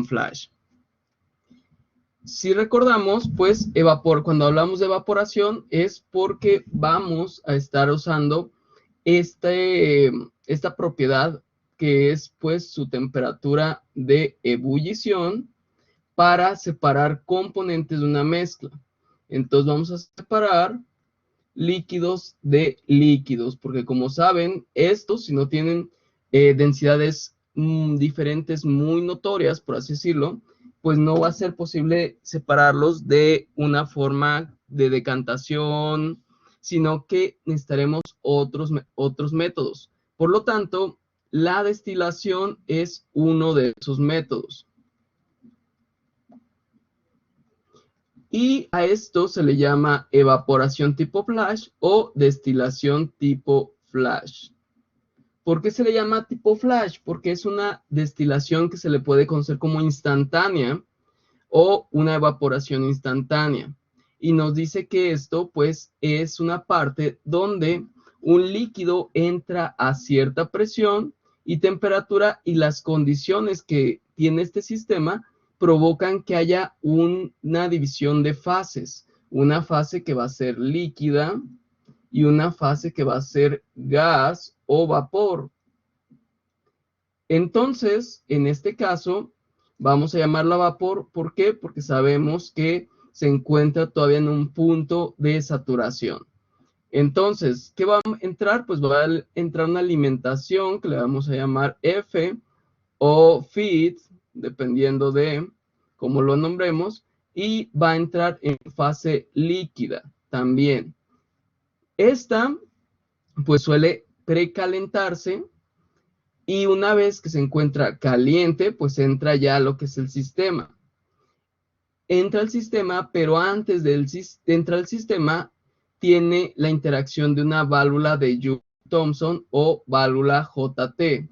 flash. Si recordamos, pues cuando hablamos de evaporación es porque vamos a estar usando esta propiedad que es pues su temperatura de ebullición para separar componentes de una mezcla. Entonces vamos a separar líquidos de líquidos, porque como saben, estos si no tienen densidades diferentes muy notorias, por así decirlo, pues no va a ser posible separarlos de una forma de decantación, sino que necesitaremos otros métodos. Por lo tanto, la destilación es uno de esos métodos. Y a esto se le llama evaporación tipo flash o destilación tipo flash. ¿Por qué se le llama tipo flash? Porque es una destilación que se le puede conocer como instantánea o una evaporación instantánea. Y nos dice que esto pues es una parte donde un líquido entra a cierta presión y temperatura y las condiciones que tiene este sistema provocan que haya una división de fases. Una fase que va a ser líquida y una fase que va a ser gas o vapor. Entonces, en este caso, vamos a llamarla vapor. ¿Por qué? Porque sabemos que se encuentra todavía en un punto de saturación. Entonces, ¿qué va a entrar? Pues va a entrar una alimentación que le vamos a llamar F o feed, dependiendo de cómo lo nombremos, y va a entrar en fase líquida también. Esta, pues suele precalentarse y una vez que se encuentra caliente, pues entra ya lo que es el sistema. Entra al sistema, pero antes de entrar al sistema, tiene la interacción de una válvula de Joule-Thomson o válvula JT.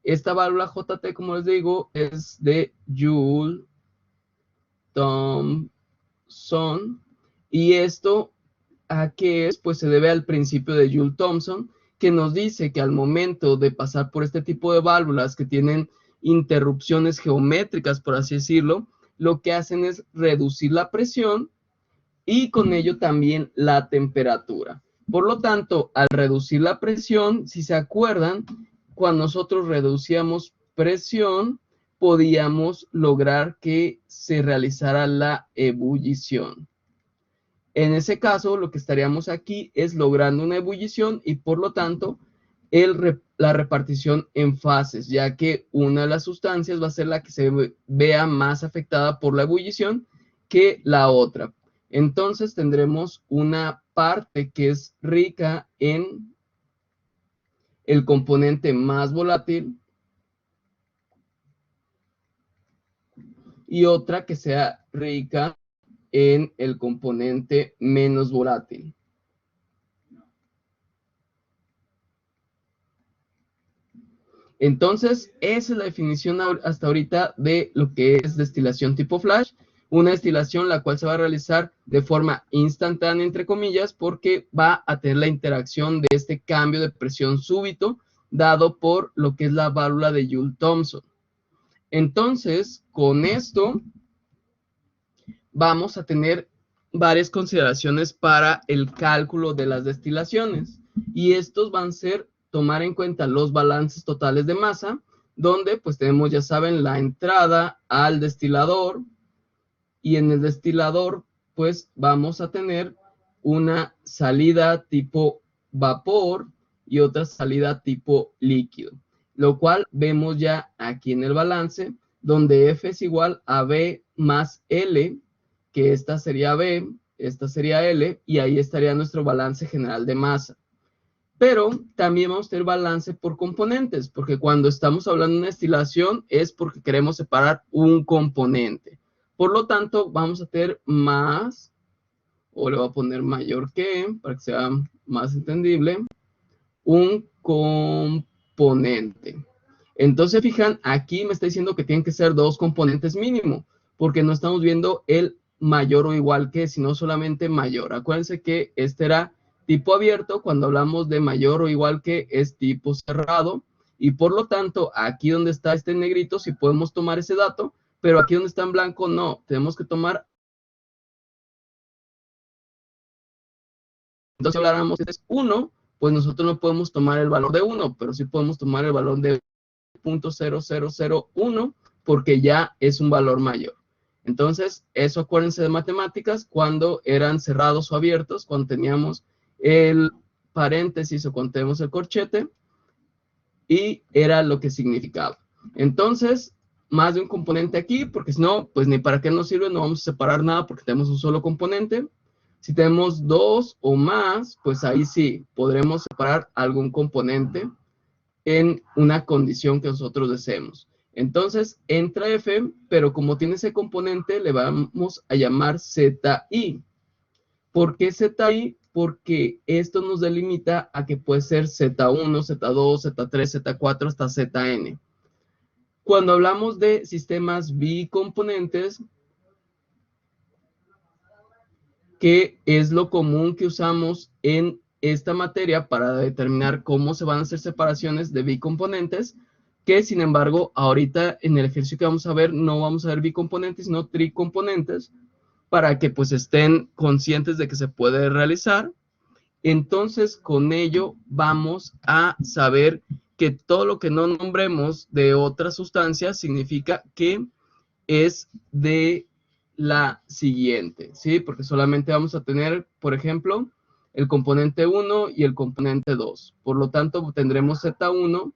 Esta válvula JT, como les digo, es de Joule-Thomson. Y esto, ¿a qué es? Pues se debe al principio de Joule-Thomson, que nos dice que al momento de pasar por este tipo de válvulas que tienen interrupciones geométricas, por así decirlo, lo que hacen es reducir la presión y con ello también la temperatura. Por lo tanto, al reducir la presión, si se acuerdan, cuando nosotros reducíamos presión, podíamos lograr que se realizara la ebullición. En ese caso, lo que estaríamos aquí es logrando una ebullición y por lo tanto la repartición en fases, ya que una de las sustancias va a ser la que se vea más afectada por la ebullición que la otra. Entonces tendremos una parte que es rica en el componente más volátil y otra que sea rica en el componente menos volátil. Entonces, esa es la definición hasta ahorita de lo que es destilación tipo flash. Una destilación la cual se va a realizar de forma instantánea, entre comillas, porque va a tener la interacción de este cambio de presión súbito dado por lo que es la válvula de Joule-Thomson. Entonces, con esto vamos a tener varias consideraciones para el cálculo de las destilaciones. Y estos van a ser tomar en cuenta los balances totales de masa, donde pues tenemos, ya saben, la entrada al destilador, y en el destilador pues vamos a tener una salida tipo vapor y otra salida tipo líquido, lo cual vemos ya aquí en el balance, donde F es igual a B más L, que esta sería B, esta sería L, y ahí estaría nuestro balance general de masa. Pero también vamos a tener balance por componentes, porque cuando estamos hablando de una destilación es porque queremos separar un componente. Por lo tanto, vamos a tener más, o le voy a poner mayor que, para que sea más entendible, un componente. Entonces, fijan, aquí me está diciendo que tienen que ser dos componentes mínimo, porque no estamos viendo el mayor o igual que, sino solamente mayor. Acuérdense que este era tipo abierto, cuando hablamos de mayor o igual que es tipo cerrado, Y por lo tanto, aquí donde está este negrito, sí podemos tomar ese dato, pero aquí donde está en blanco, no. Tenemos que tomar. Entonces, si habláramos de 1, pues nosotros no podemos tomar el valor de 1, pero sí podemos tomar el valor de 0.0001 porque ya es un valor mayor. Entonces, eso acuérdense de matemáticas cuando eran cerrados o abiertos, cuando teníamos el paréntesis o cuando tenemos el corchete, y era lo que significaba. Entonces, más de un componente aquí, porque si no, pues ni para qué nos sirve, no vamos a separar nada porque tenemos un solo componente. Si tenemos dos o más, pues ahí sí, podremos separar algún componente en una condición que nosotros deseemos. Entonces, entra F, pero como tiene ese componente, le vamos a llamar ZI. ¿Por qué ZI? Porque esto nos delimita a que puede ser Z1, Z2, Z3, Z4, hasta Zn. Cuando hablamos de sistemas bicomponentes, que es lo común que usamos en esta materia para determinar cómo se van a hacer separaciones de bicomponentes, que sin embargo, ahorita en el ejercicio que vamos a ver, no vamos a ver bicomponentes, sino tricomponentes, para que pues estén conscientes de que se puede realizar. Entonces, con ello vamos a saber que todo lo que no nombremos de otras sustancias significa que es de la siguiente, ¿sí? Porque solamente vamos a tener, por ejemplo, el componente 1 y el componente 2. Por lo tanto, tendremos Z1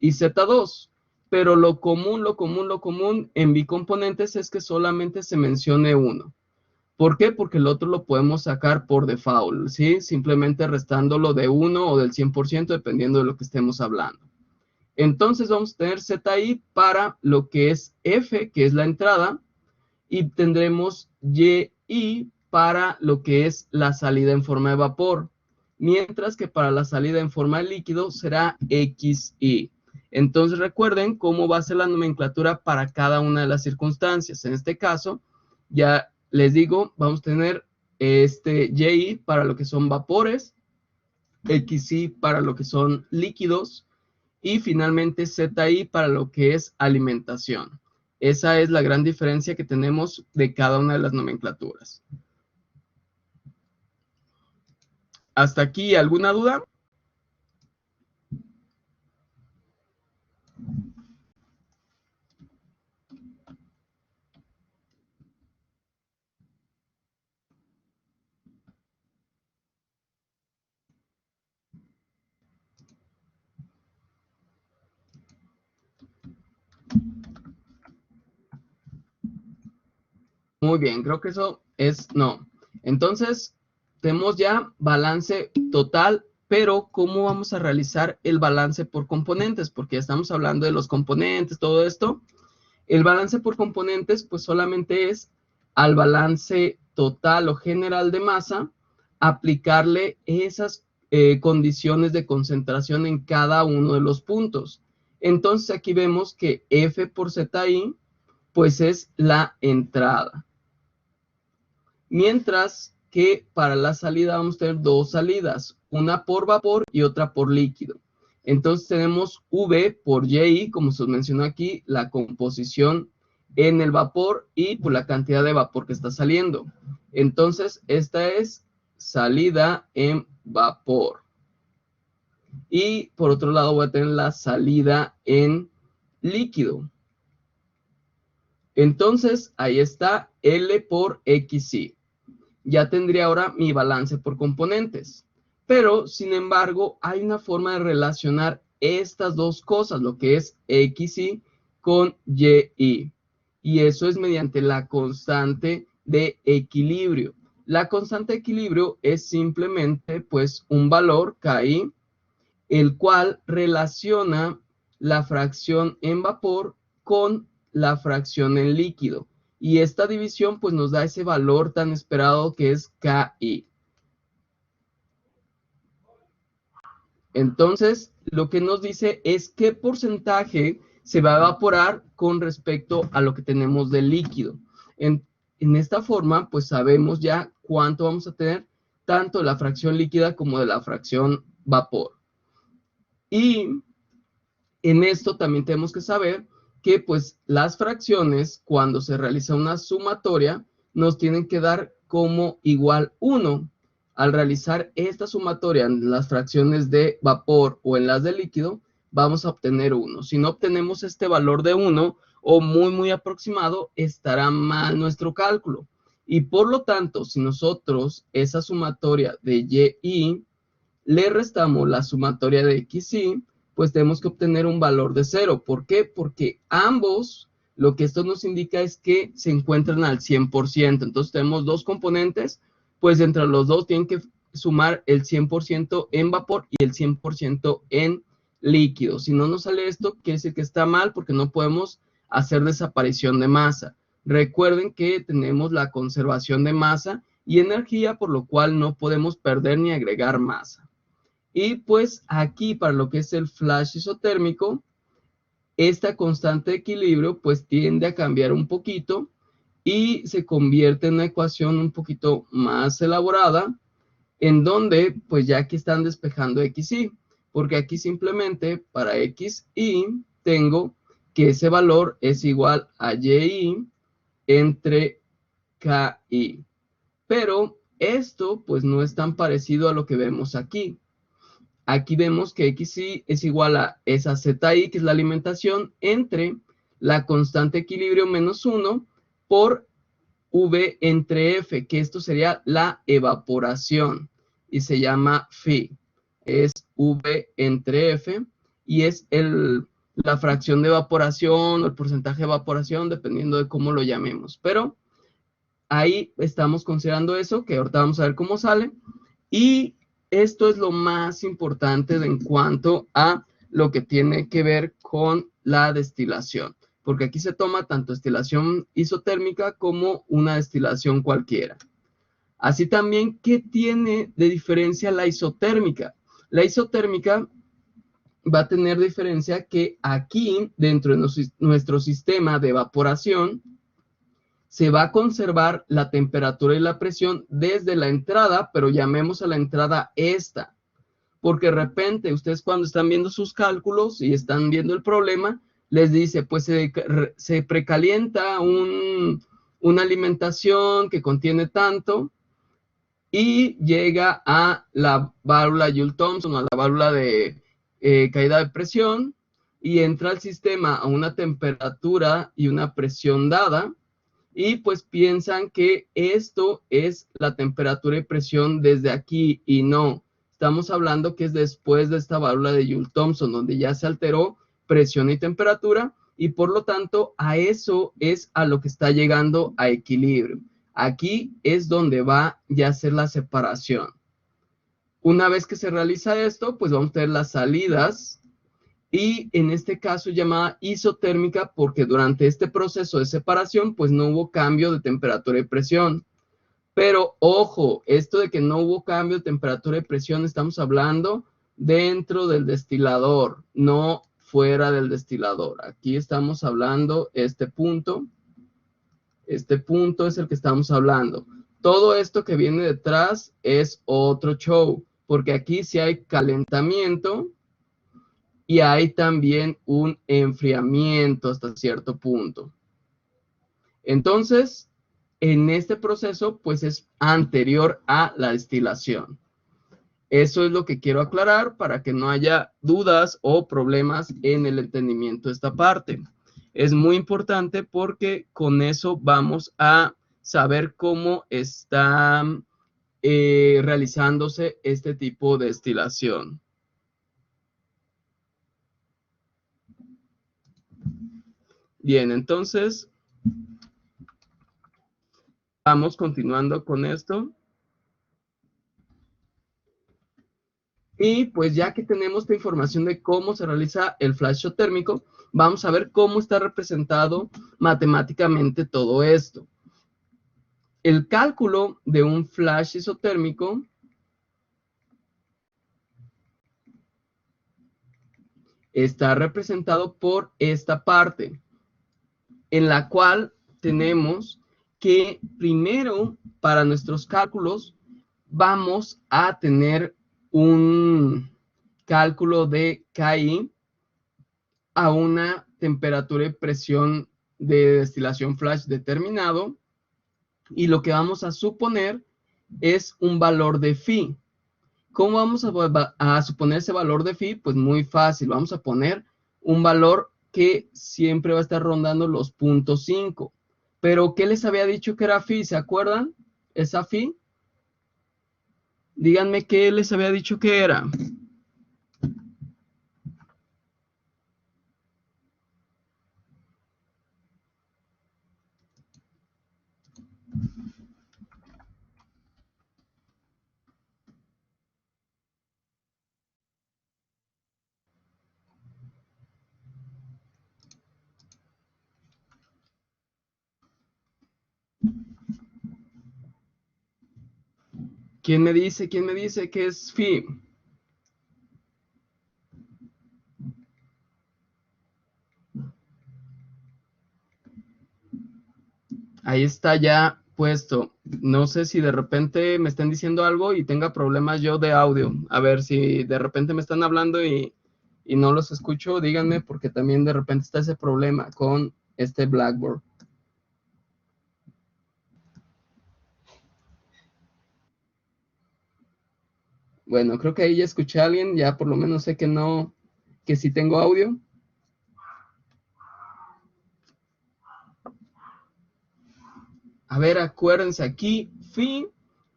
y Z2. Pero lo común en bicomponentes es que solamente se mencione uno. ¿Por qué? Porque el otro lo podemos sacar por default, ¿sí? Simplemente restándolo de 1 o del 100%, dependiendo de lo que estemos hablando. Entonces vamos a tener ZI para lo que es F, que es la entrada, y tendremos YI para lo que es la salida en forma de vapor, mientras que para la salida en forma de líquido será XI. Entonces recuerden cómo va a ser la nomenclatura para cada una de las circunstancias. En este caso, ya les digo, vamos a tener YI para lo que son vapores, XI para lo que son líquidos, y finalmente ZI para lo que es alimentación. Esa es la gran diferencia que tenemos de cada una de las nomenclaturas. ¿Hasta aquí alguna duda? Muy bien, creo que eso es no. Entonces, tenemos ya balance total, pero ¿cómo vamos a realizar el balance por componentes? Porque ya estamos hablando de los componentes, todo esto. El balance por componentes, pues solamente es al balance total o general de masa, aplicarle esas condiciones de concentración en cada uno de los puntos. Entonces aquí vemos que F por ZI, pues es la entrada. Mientras que para la salida vamos a tener dos salidas, una por vapor y otra por líquido. Entonces tenemos V por YI, como se mencionó aquí, la composición en el vapor y por la cantidad de vapor que está saliendo. Entonces esta es salida en vapor. Y por otro lado voy a tener la salida en líquido. Entonces ahí está L por XI. Ya tendría ahora mi balance por componentes. Pero, sin embargo, hay una forma de relacionar estas dos cosas, lo que es XI con YI. Y eso es mediante la constante de equilibrio. La constante de equilibrio es simplemente, pues, un valor, KI, el cual relaciona la fracción en vapor con la fracción en líquido. Y esta división pues nos da ese valor tan esperado que es KI. Entonces, lo que nos dice es qué porcentaje se va a evaporar con respecto a lo que tenemos de líquido. En esta forma, pues sabemos ya cuánto vamos a tener tanto de la fracción líquida como de la fracción vapor. Y En esto también tenemos que saber que pues las fracciones, cuando se realiza una sumatoria, nos tienen que dar como igual 1. Al realizar esta sumatoria en las fracciones de vapor o en las de líquido, vamos a obtener 1. Si no obtenemos este valor de 1 o muy aproximado, estará mal nuestro cálculo. Y por lo tanto, si nosotros esa sumatoria de y le restamos la sumatoria de xy, pues tenemos que obtener un valor de 0. ¿Por qué? Porque ambos, lo que esto nos indica es que se encuentran al 100%. Entonces tenemos dos componentes, pues entre los dos tienen que sumar el 100% en vapor y el 100% en líquido. Si no nos sale esto, quiere decir que está mal porque no podemos hacer desaparición de masa. Recuerden que tenemos la conservación de masa y energía, por lo cual no podemos perder ni agregar masa. Y pues aquí para lo que es el flash isotérmico, esta constante de equilibrio pues tiende a cambiar un poquito y se convierte en una ecuación un poquito más elaborada, en donde pues ya aquí están despejando xy, porque aquí simplemente para xy tengo que ese valor es igual a y entre ki. Pero esto pues no es tan parecido a lo que vemos aquí. Aquí vemos que xy es igual a esa zi, que es la alimentación, entre la constante de equilibrio menos 1 por v entre f, que esto sería la evaporación, y se llama phi. Es v entre f, y es la fracción de evaporación o el porcentaje de evaporación, dependiendo de cómo lo llamemos. Pero ahí estamos considerando eso, que ahorita vamos a ver cómo sale. Y esto es lo más importante en cuanto a lo que tiene que ver con la destilación, porque aquí se toma tanto destilación isotérmica como una destilación cualquiera. Así también, ¿qué tiene de diferencia la isotérmica? La isotérmica va a tener diferencia que aquí, dentro de nuestro sistema de evaporación, se va a conservar la temperatura y la presión desde la entrada, pero llamemos a la entrada esta, porque de repente ustedes cuando están viendo sus cálculos y están viendo el problema, les dice, pues se precalienta una alimentación que contiene tanto y llega a la válvula Joule-Thomson, a la válvula de caída de presión, y entra al sistema a una temperatura y una presión dada, y pues piensan que esto es la temperatura y presión desde aquí, y no. Estamos hablando que es después de esta válvula de Joule-Thomson, donde ya se alteró presión y temperatura, y por lo tanto a eso es a lo que está llegando a equilibrio. Aquí es donde va ya a ser la separación. Una vez que se realiza esto, pues vamos a tener las salidas, y en este caso llamada isotérmica porque durante este proceso de separación pues no hubo cambio de temperatura y presión. Pero ojo, esto de que no hubo cambio de temperatura y presión, estamos hablando dentro del destilador, no fuera del destilador. Aquí estamos hablando este punto es el que estamos hablando. Todo esto que viene detrás es otro show, porque aquí sí hay calentamiento y hay también un enfriamiento hasta cierto punto. Entonces, en este proceso, pues es anterior a la destilación. Eso es lo que quiero aclarar para que no haya dudas o problemas en el entendimiento de esta parte. Es muy importante porque con eso vamos a saber cómo está realizándose este tipo de destilación. Bien, entonces vamos continuando con esto. Y pues ya que tenemos esta información de cómo se realiza el flash isotérmico, vamos a ver cómo está representado matemáticamente todo esto. El cálculo de un flash isotérmico está representado por esta parte, en la cual tenemos que primero para nuestros cálculos vamos a tener un cálculo de KI a una temperatura y presión de destilación flash determinado, y lo que vamos a suponer es un valor de phi. ¿Cómo vamos a suponer ese valor de phi? Pues muy fácil, vamos a poner un valor que siempre va a estar rondando los 0.5. Pero, ¿qué les había dicho que era phi? ¿Se acuerdan? ¿Esa phi? Díganme qué les había dicho que era. ¿Quién me dice que es phi? Ahí está ya puesto. No sé si de repente me están diciendo algo y tenga problemas yo de audio. A ver, si de repente me están hablando y no los escucho, díganme, porque también de repente está ese problema con este Blackboard. Bueno, creo que ahí ya escuché a alguien, ya por lo menos sé que no, que sí tengo audio. A ver, acuérdense aquí, phi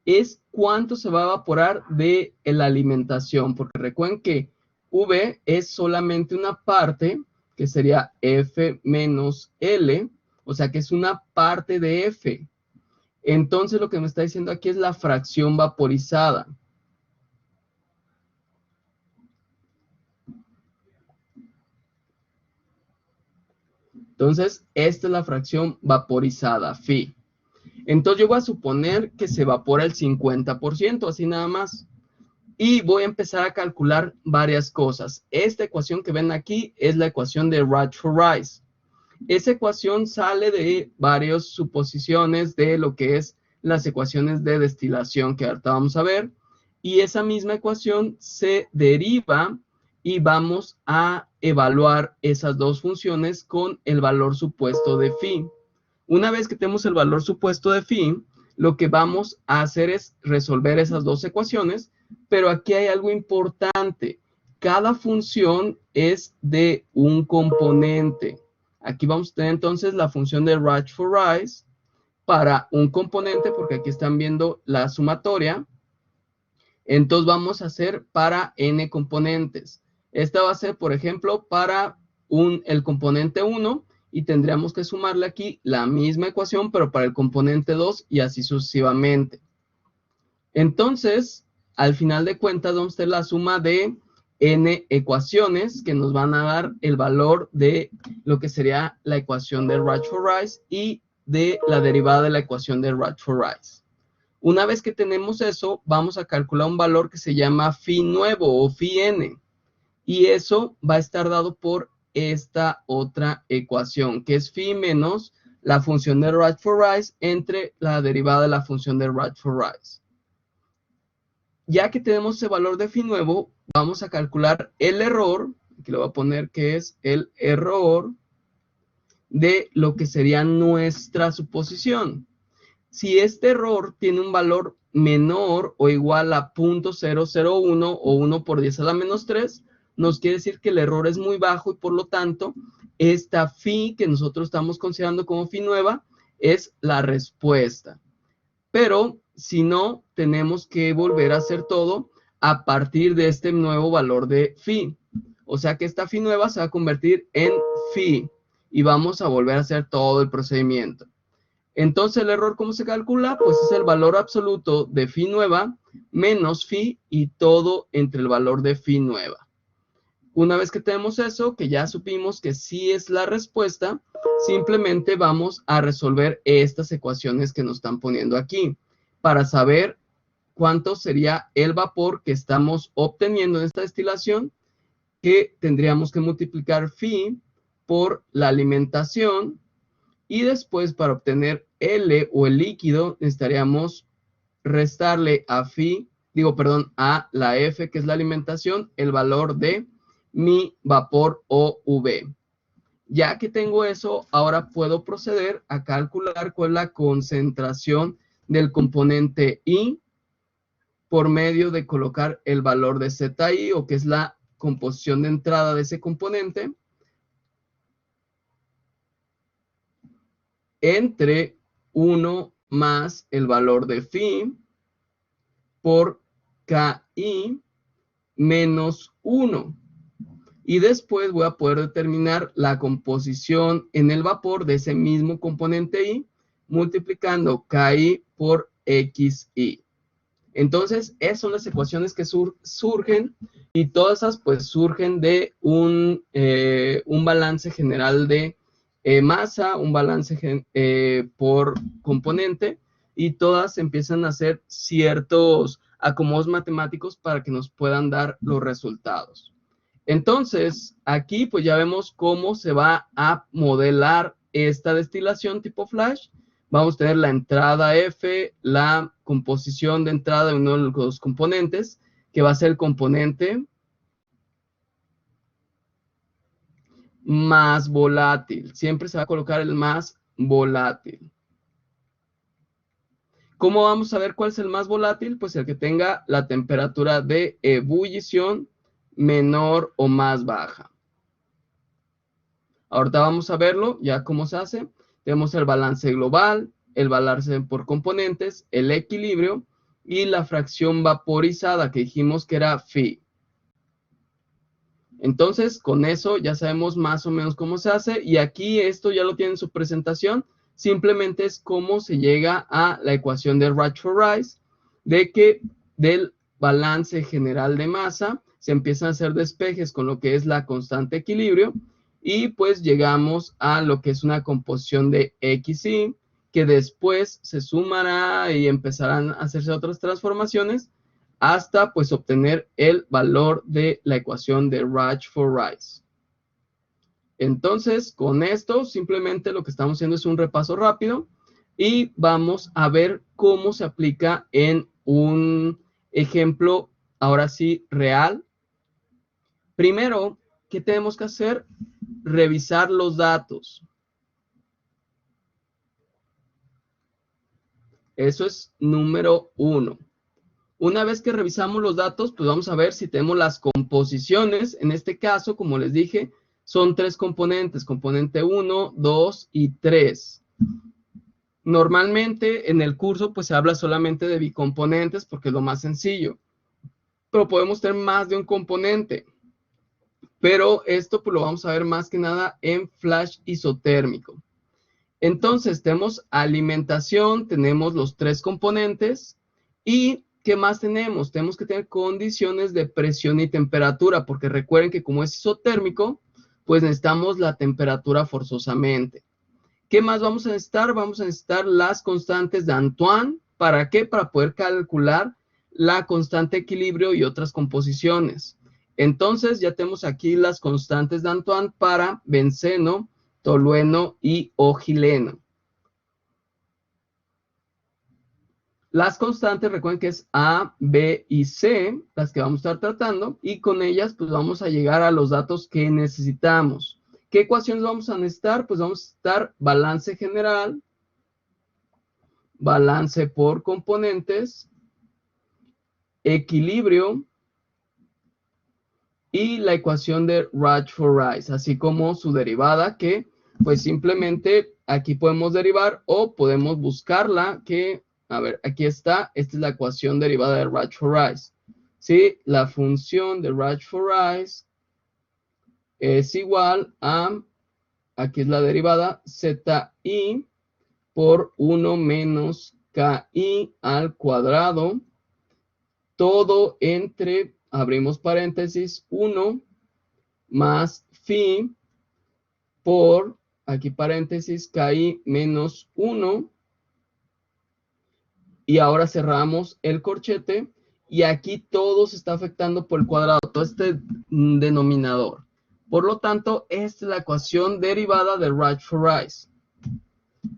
es cuánto se va a evaporar de la alimentación, porque recuerden que V es solamente una parte, que sería F menos L, o sea que es una parte de F. Entonces lo que me está diciendo aquí es la fracción vaporizada. Entonces, esta es la fracción vaporizada, phi. Entonces yo voy a suponer que se evapora el 50%, así nada más. Y voy a empezar a calcular varias cosas. Esta ecuación que ven aquí es la ecuación de Raj-Forsyth. Esa ecuación sale de varias suposiciones de lo que es las ecuaciones de destilación que ahorita vamos a ver. Y esa misma ecuación se deriva y vamos a evaluar esas dos funciones con el valor supuesto de phi. Una vez que tenemos el valor supuesto de phi, lo que vamos a hacer es resolver esas dos ecuaciones, pero aquí hay algo importante. Cada función es de un componente. Aquí vamos a tener entonces la función de Raj-Forsyth para un componente, porque aquí están viendo la sumatoria. Entonces vamos a hacer para n componentes. Esta va a ser, por ejemplo, para el componente 1, y tendríamos que sumarle aquí la misma ecuación, pero para el componente 2 y así sucesivamente. Entonces, al final de cuentas, vamos a tener la suma de n ecuaciones que nos van a dar el valor de lo que sería la ecuación de Raj-Forsyth y de la derivada de la ecuación de Raj-Forsyth. Una vez que tenemos eso, vamos a calcular un valor que se llama phi nuevo o phi n. Y eso va a estar dado por esta otra ecuación, que es phi menos la función de Raj-Forsyth entre la derivada de la función de Raj-Forsyth. Ya que tenemos ese valor de phi nuevo, vamos a calcular el error, aquí lo voy a poner que es el error de lo que sería nuestra suposición. Si este error tiene un valor menor o igual a 0.001 o 1 por 10 a la menos 3, nos quiere decir que el error es muy bajo y por lo tanto, esta phi que nosotros estamos considerando como phi nueva es la respuesta. Pero si no, tenemos que volver a hacer todo a partir de este nuevo valor de phi. O sea que esta phi nueva se va a convertir en phi y vamos a volver a hacer todo el procedimiento. Entonces el error, ¿cómo se calcula? Pues es el valor absoluto de phi nueva menos phi y todo entre el valor de phi nueva. Una vez que tenemos eso, que ya supimos que sí es la respuesta, simplemente vamos a resolver estas ecuaciones que nos están poniendo aquí para saber cuánto sería el vapor que estamos obteniendo en esta destilación, que tendríamos que multiplicar phi por la alimentación. Y después, para obtener L o el líquido, necesitaríamos restarle a a la F, que es la alimentación, el valor de mi vapor OV. Ya que tengo eso, ahora puedo proceder a calcular cuál es la concentración del componente I por medio de colocar el valor de ZI, o que es la composición de entrada de ese componente, entre 1 más el valor de phi por KI menos 1. Y después voy a poder determinar la composición en el vapor de ese mismo componente I, multiplicando KI por XI. Entonces, esas son las ecuaciones que surgen, y todas esas pues surgen de un balance general de masa, un balance por componente, y todas empiezan a hacer ciertos acomodos matemáticos para que nos puedan dar los resultados. Entonces, aquí pues ya vemos cómo se va a modelar esta destilación tipo flash. Vamos a tener la entrada F, la composición de entrada de uno de los componentes, que va a ser el componente más volátil. Siempre se va a colocar el más volátil. ¿Cómo vamos a ver cuál es el más volátil? Pues el que tenga la temperatura de ebullición menor o más baja. Ahorita vamos a verlo ya cómo se hace. Tenemos el balance global, el balance por componentes, el equilibrio y la fracción vaporizada que dijimos que era phi. Entonces, con eso ya sabemos más o menos cómo se hace, y aquí esto ya lo tiene en su presentación. Simplemente es cómo se llega a la ecuación de Rutherford-Rice, de que del balance general de masa se empiezan a hacer despejes con lo que es la constante equilibrio, y pues llegamos a lo que es una composición de XY, que después se sumará y empezarán a hacerse otras transformaciones hasta pues obtener el valor de la ecuación de Rutherford-Rice. Entonces, con esto simplemente lo que estamos haciendo es un repaso rápido, y vamos a ver cómo se aplica en un ejemplo, ahora sí, real. Primero, ¿qué tenemos que hacer? Revisar los datos. Eso es número 1. Una vez que revisamos los datos, pues vamos a ver si tenemos las composiciones. En este caso, como les dije, son 3 componentes, componente 1, 2 y 3. Normalmente en el curso pues se habla solamente de bicomponentes porque es lo más sencillo, pero podemos tener más de un componente. Pero esto pues lo vamos a ver más que nada en flash isotérmico. Entonces tenemos alimentación, tenemos los 3 componentes, y ¿qué más tenemos? Tenemos que tener condiciones de presión y temperatura, porque recuerden que como es isotérmico, pues necesitamos la temperatura forzosamente. ¿Qué más vamos a necesitar? Vamos a necesitar las constantes de Antoine. ¿Para qué? Para poder calcular la constante de equilibrio y otras composiciones. Entonces ya tenemos aquí las constantes de Antoine para benceno, tolueno y ogileno. Las constantes, recuerden que es A, B y C, las que vamos a estar tratando, y con ellas pues vamos a llegar a los datos que necesitamos. ¿Qué ecuaciones vamos a necesitar? Pues vamos a necesitar balance general, balance por componentes, equilibrio y la ecuación de Rutherford-Rice, así como su derivada, que pues simplemente aquí podemos derivar o podemos buscarla, que, a ver, aquí está, esta es la ecuación derivada de Rutherford-Rice. ¿Sí? La función de Rutherford-Rice es igual a, aquí es la derivada, ZI por 1 menos KI al cuadrado, todo entre, abrimos paréntesis, 1 más phi por, aquí paréntesis, KI menos 1, y ahora cerramos el corchete, y aquí todo se está afectando por el cuadrado, todo este denominador. Por lo tanto, esta es la ecuación derivada de Rutherford-Rice.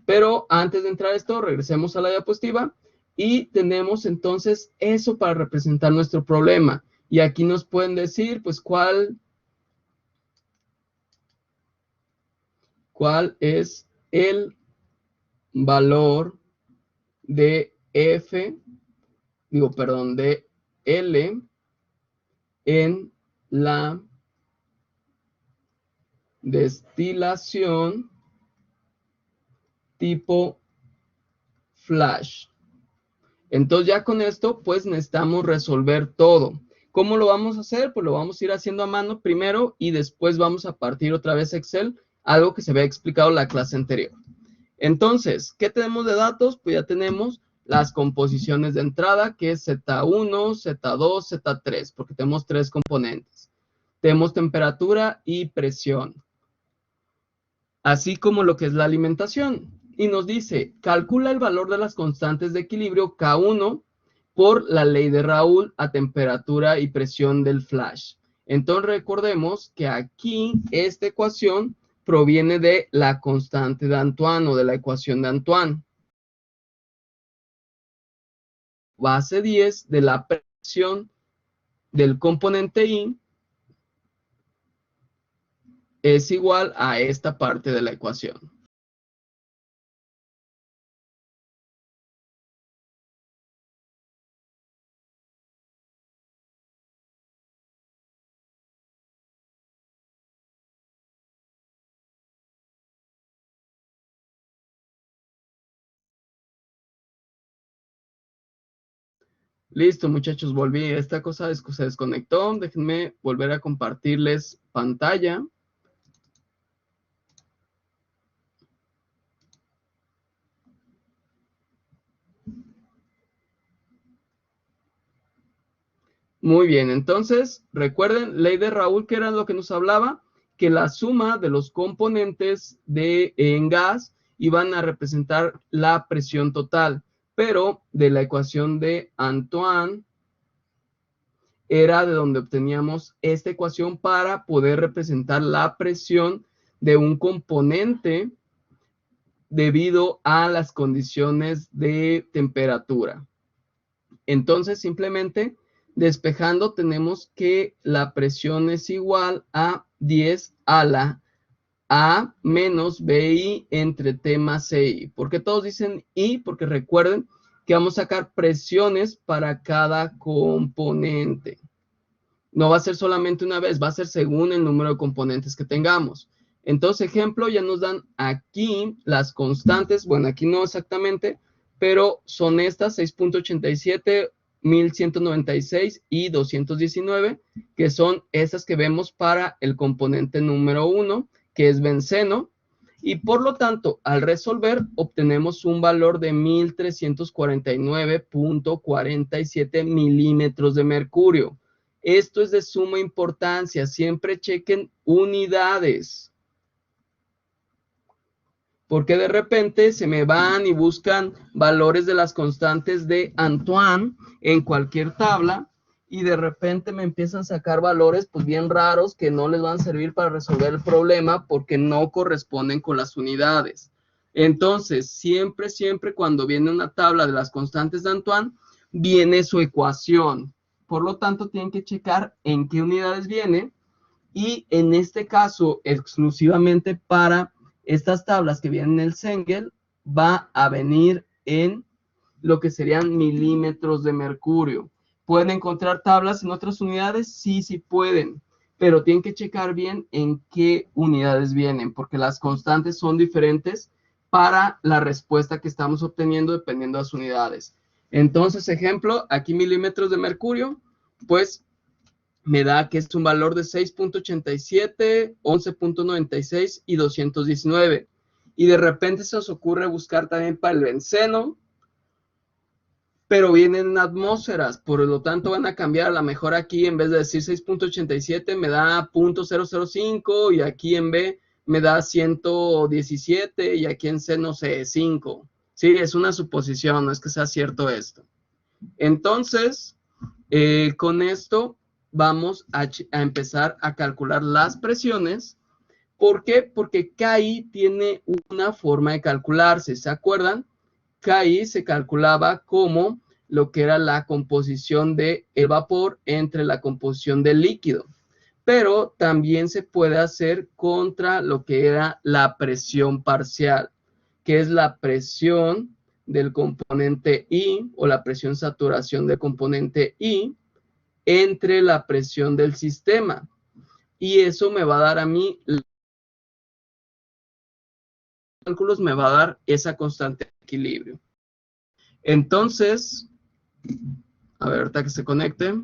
Pero antes de entrar a esto, regresemos a la diapositiva, y tenemos entonces eso para representar nuestro problema. Y aquí nos pueden decir, pues, cuál cuál es el valor de de L en la destilación tipo flash. Entonces ya con esto pues necesitamos resolver todo. ¿Cómo lo vamos a hacer? Pues lo vamos a ir haciendo a mano primero y después vamos a partir otra vez Excel, algo que se había explicado en la clase anterior. Entonces, ¿qué tenemos de datos? Pues ya tenemos las composiciones de entrada, que es Z1, Z2, Z3, porque tenemos 3 componentes. Tenemos temperatura y presión, así como lo que es la alimentación. Y nos dice, calcula el valor de las constantes de equilibrio K1 por la ley de Raoult a temperatura y presión del flash. Entonces recordemos que aquí esta ecuación proviene de la constante de Antoine o de la ecuación de Antoine. Base 10 de la presión del componente I es igual a esta parte de la ecuación. Listo, muchachos, volví. Esta cosa se desconectó. Déjenme volver a compartirles pantalla. Muy bien, entonces, recuerden, ley de Raoult, que era lo que nos hablaba, que la suma de los componentes en gas iban a representar la presión total, pero de la ecuación de Antoine era de donde obteníamos esta ecuación para poder representar la presión de un componente debido a las condiciones de temperatura. Entonces, simplemente despejando, tenemos que la presión es igual a 10 a la A menos BI entre T más CI. ¿Por qué todos dicen I? Porque recuerden que vamos a sacar presiones para cada componente. No va a ser solamente una vez, va a ser según el número de componentes que tengamos. Entonces, ejemplo, ya nos dan aquí las constantes. Bueno, aquí no exactamente, pero son estas, 6.87, 1196 y 219, que son esas que vemos para el componente número 1, que es benceno. Y por lo tanto, al resolver, obtenemos un valor de 1349.47 milímetros de mercurio. Esto es de suma importancia. Siempre chequen unidades, porque de repente se me van y buscan valores de las constantes de Antoine en cualquier tabla y de repente me empiezan a sacar valores pues bien raros que no les van a servir para resolver el problema porque no corresponden con las unidades. Entonces, siempre cuando viene una tabla de las constantes de Antoine, viene su ecuación. Por lo tanto, tienen que checar en qué unidades viene y en este caso, exclusivamente para estas tablas que vienen en el Cengel, va a venir en lo que serían milímetros de mercurio. ¿Pueden encontrar tablas en otras unidades? Sí, sí pueden, pero tienen que checar bien en qué unidades vienen, porque las constantes son diferentes para la respuesta que estamos obteniendo dependiendo de las unidades. Entonces, ejemplo, aquí milímetros de mercurio, pues me da que es un valor de 6.87, 11.96 y 219. Y de repente se os ocurre buscar también para el benceno, pero vienen en atmósferas, por lo tanto van a cambiar. A lo mejor aquí en vez de decir 6.87 me da 0.005 y aquí en B me da 117 y aquí en C no sé, 5. Sí, es una suposición, no es que sea cierto esto. Entonces, con esto vamos a empezar a calcular las presiones. ¿Por qué? Porque KI tiene una forma de calcularse. ¿Se acuerdan? KI se calculaba como lo que era la composición del vapor entre la composición del líquido. pero también se puede hacer contra lo que era la presión parcial, que es la presión del componente I o la presión saturación del componente I entre la presión del sistema. Y eso me va a dar a mí, los cálculos me va a dar esa constante de equilibrio. Entonces, a ver, ahorita que se conecte.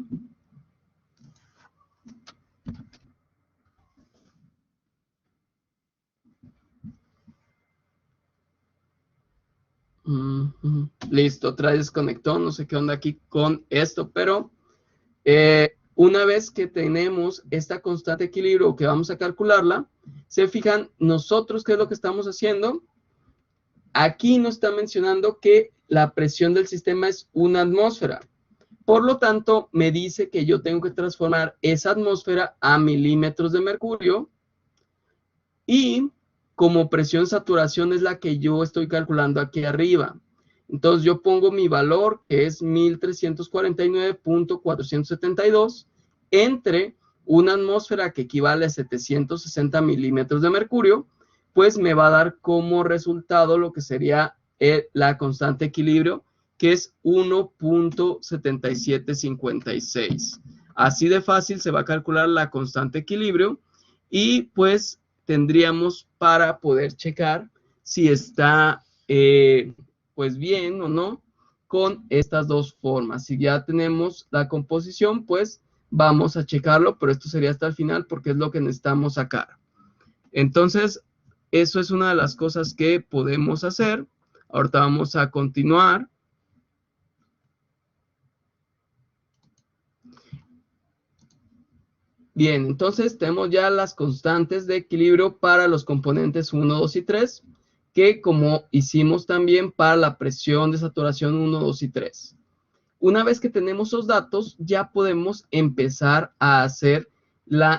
Listo, otra vez desconectó, no sé qué onda aquí con esto, pero una vez que tenemos esta constante de equilibrio que vamos a calcularla, se fijan nosotros qué es lo que estamos haciendo. Aquí nos está mencionando que la presión del sistema es una atmósfera. Por lo tanto, me dice que yo tengo que transformar esa atmósfera a milímetros de mercurio y como presión saturación es la que yo estoy calculando aquí arriba. Entonces yo pongo mi valor, que es 1349.472, entre una atmósfera que equivale a 760 milímetros de mercurio, pues me va a dar como resultado lo que sería la constante de equilibrio, que es 1.7756. Así de fácil se va a calcular la constante de equilibrio y pues tendríamos para poder checar si está pues bien o no con estas dos formas. Si ya tenemos la composición, pues vamos a checarlo, pero esto sería hasta el final porque es lo que necesitamos sacar. Entonces, eso es una de las cosas que podemos hacer. Ahorita vamos a continuar. Bien, entonces tenemos ya las constantes de equilibrio para los componentes 1, 2 y 3, que como hicimos también para la presión de saturación 1, 2 y 3. Una vez que tenemos esos datos, ya podemos empezar a hacer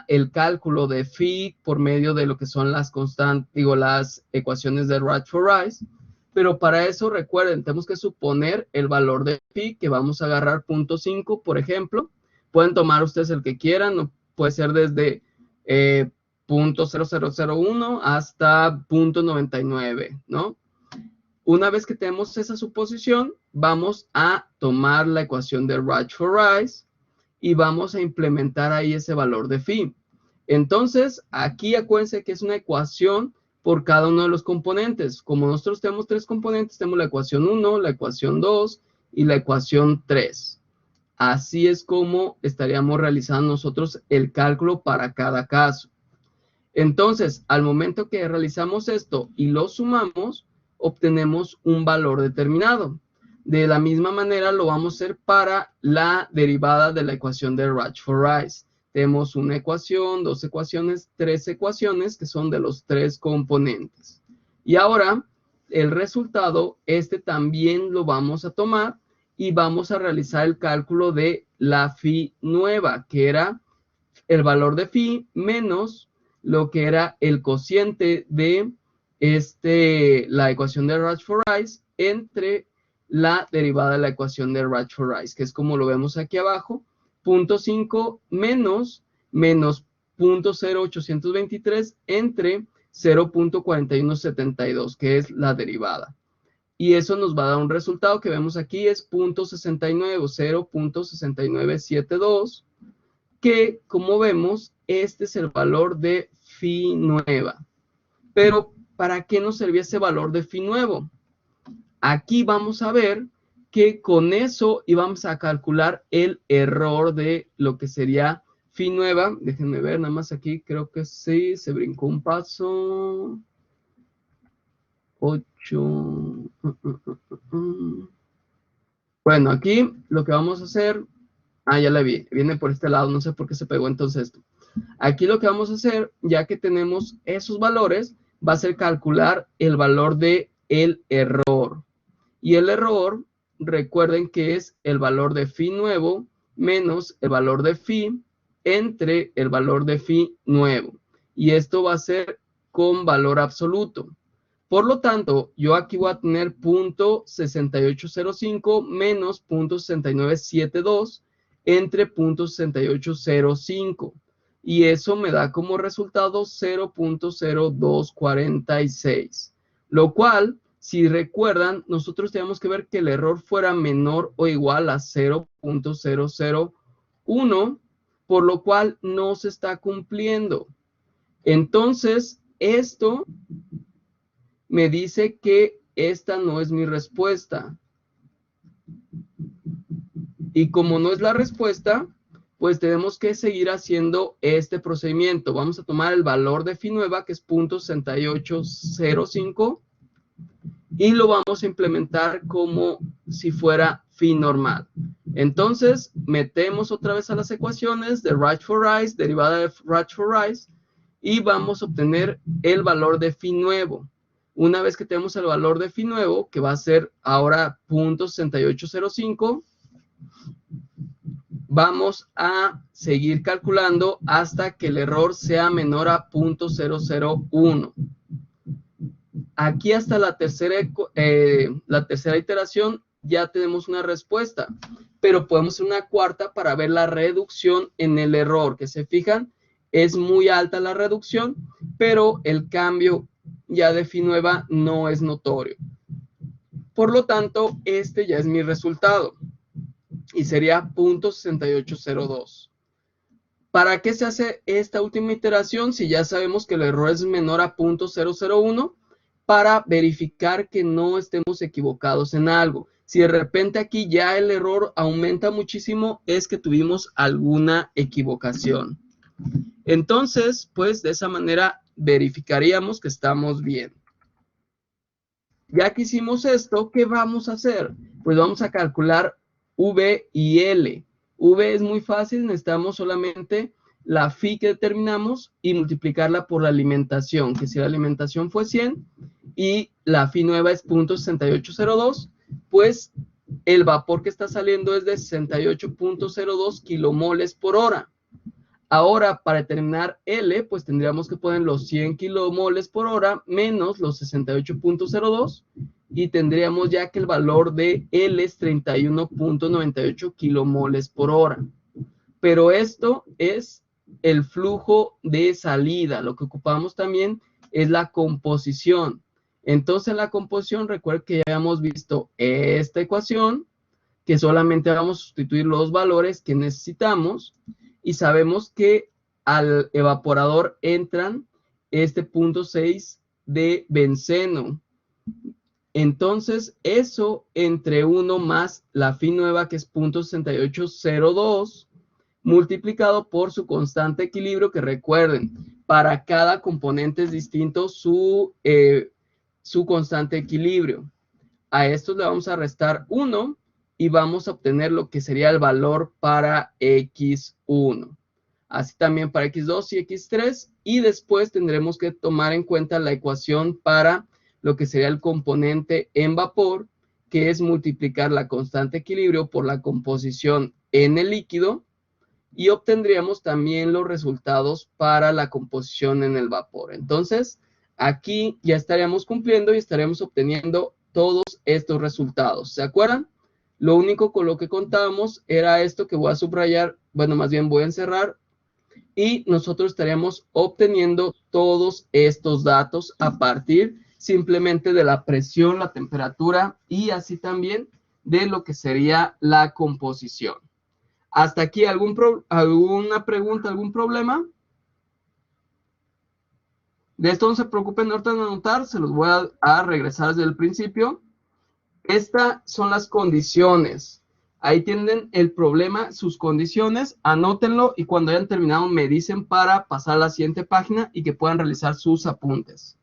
el cálculo de phi por medio de lo que son las las ecuaciones de Rashford-Rice. Pero para eso, recuerden, tenemos que suponer el valor de phi, que vamos a agarrar 0.5, por ejemplo. Pueden tomar ustedes el que quieran, no puede ser desde 0.0001 hasta 0.99, ¿no? Una vez que tenemos esa suposición, vamos a tomar la ecuación de Rashford-Rice y vamos a implementar ahí ese valor de phi. Entonces, aquí acuérdense que es una ecuación por cada uno de los componentes. Como nosotros tenemos 3 componentes, tenemos la ecuación 1, la ecuación 2 y la ecuación 3. Así es como estaríamos realizando nosotros el cálculo para cada caso. Entonces, al momento que realizamos esto y lo sumamos, obtenemos un valor determinado. De la misma manera lo vamos a hacer para la derivada de la ecuación de Rashford-Rice. Tenemos una ecuación, 2 ecuaciones, 3 ecuaciones que son de los 3 componentes. Y ahora el resultado, también lo vamos a tomar y vamos a realizar el cálculo de la phi nueva, que era el valor de phi menos lo que era el cociente de la ecuación de Rashford-Rice entre la derivada de la ecuación de Rashford-Rice, que es como lo vemos aquí abajo, 0.5 menos 0.0823 entre 0.4172, que es la derivada. Y eso nos va a dar un resultado que vemos aquí, es 0.69 o 0.6972, que como vemos, este es el valor de phi nueva. Pero, ¿para qué nos servía ese valor de phi nuevo? Aquí vamos a ver que con eso íbamos a calcular el error de lo que sería phi nueva. Déjenme ver, nada más aquí, creo que sí, se brincó un paso. 8. Bueno, aquí lo que vamos a hacer, ya la vi, viene por este lado, no sé por qué se pegó entonces esto. Aquí lo que vamos a hacer, ya que tenemos esos valores, va a ser calcular el valor de el error. Y el error, recuerden que es el valor de phi nuevo menos el valor de phi entre el valor de phi nuevo. Y esto va a ser con valor absoluto. Por lo tanto, yo aquí voy a tener 0.6805 menos 0.6972 entre 0.6805. y eso me da como resultado 0.0246, lo cual, si recuerdan, nosotros tenemos que ver que el error fuera menor o igual a 0.001, por lo cual no se está cumpliendo. Entonces, esto me dice que esta no es mi respuesta. Y como no es la respuesta, pues tenemos que seguir haciendo este procedimiento. Vamos a tomar el valor de phi nueva, que es 0.6805, y lo vamos a implementar como si fuera phi normal. Entonces, metemos otra vez a las ecuaciones de Rach-Forsyth, derivada de Rach-Forsyth, y vamos a obtener el valor de phi nuevo. Una vez que tenemos el valor de phi nuevo, que va a ser ahora 0.6805, vamos a seguir calculando hasta que el error sea menor a 0.001. Aquí hasta la tercera iteración ya tenemos una respuesta, pero podemos hacer una cuarta para ver la reducción en el error. Que se fijan, es muy alta la reducción, pero el cambio ya de phi nueva no es notorio. Por lo tanto, este ya es mi resultado y sería 0.6802. ¿Para qué se hace esta última iteración si ya sabemos que el error es menor a 0.001? Para verificar que no estemos equivocados en algo. Si de repente aquí ya el error aumenta muchísimo, es que tuvimos alguna equivocación. Entonces, pues de esa manera verificaríamos que estamos bien. Ya que hicimos esto, ¿qué vamos a hacer? Pues vamos a calcular V y L. V es muy fácil, necesitamos solamente la phi que determinamos y multiplicarla por la alimentación, que si la alimentación fue 100 y la phi nueva es 0.6802, pues el vapor que está saliendo es de 68.02 kilomoles por hora. Ahora, para determinar L, pues tendríamos que poner los 100 kilomoles por hora menos los 68.02 y tendríamos ya que el valor de L es 31.98 kilomoles por hora. Pero esto es el flujo de salida. Lo que ocupamos también es la composición. Entonces, en la composición, recuerden que ya habíamos visto esta ecuación, que solamente vamos a sustituir los valores que necesitamos y sabemos que al evaporador entran este 0.6 de benceno. Entonces, eso entre 1 más la phi nueva, que es 0.6802, multiplicado por su constante equilibrio, que recuerden, para cada componente es distinto su constante equilibrio. A estos le vamos a restar 1 y vamos a obtener lo que sería el valor para x1. Así también para x2 y x3. Y después tendremos que tomar en cuenta la ecuación para lo que sería el componente en vapor, que es multiplicar la constante equilibrio por la composición en el líquido. Y obtendríamos también los resultados para la composición en el vapor. Entonces, aquí ya estaríamos cumpliendo y estaremos obteniendo todos estos resultados. ¿Se acuerdan? Lo único con lo que contábamos era esto que voy a subrayar, bueno, más bien voy a encerrar, y nosotros estaríamos obteniendo todos estos datos a partir simplemente de la presión, la temperatura y así también de lo que sería la composición. ¿Hasta aquí alguna pregunta, algún problema? De esto no se preocupen, ahorita de anotar, se los voy a regresar desde el principio. Estas son las condiciones. Ahí tienen el problema, sus condiciones, anótenlo y cuando hayan terminado me dicen para pasar a la siguiente página y que puedan realizar sus apuntes.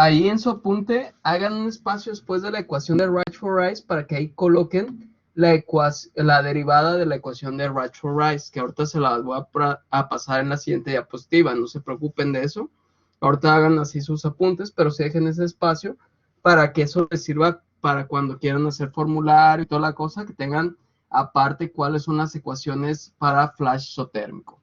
ahí en su apunte hagan un espacio después de la ecuación de Riceford-Rice para que ahí coloquen la derivada de la ecuación de Riceford-Rice, que ahorita se la voy a pasar en la siguiente diapositiva, no se preocupen de eso. Ahorita hagan así sus apuntes, pero se dejen ese espacio para que eso les sirva para cuando quieran hacer formulario y toda la cosa, que tengan aparte cuáles son las ecuaciones para flash isotérmico.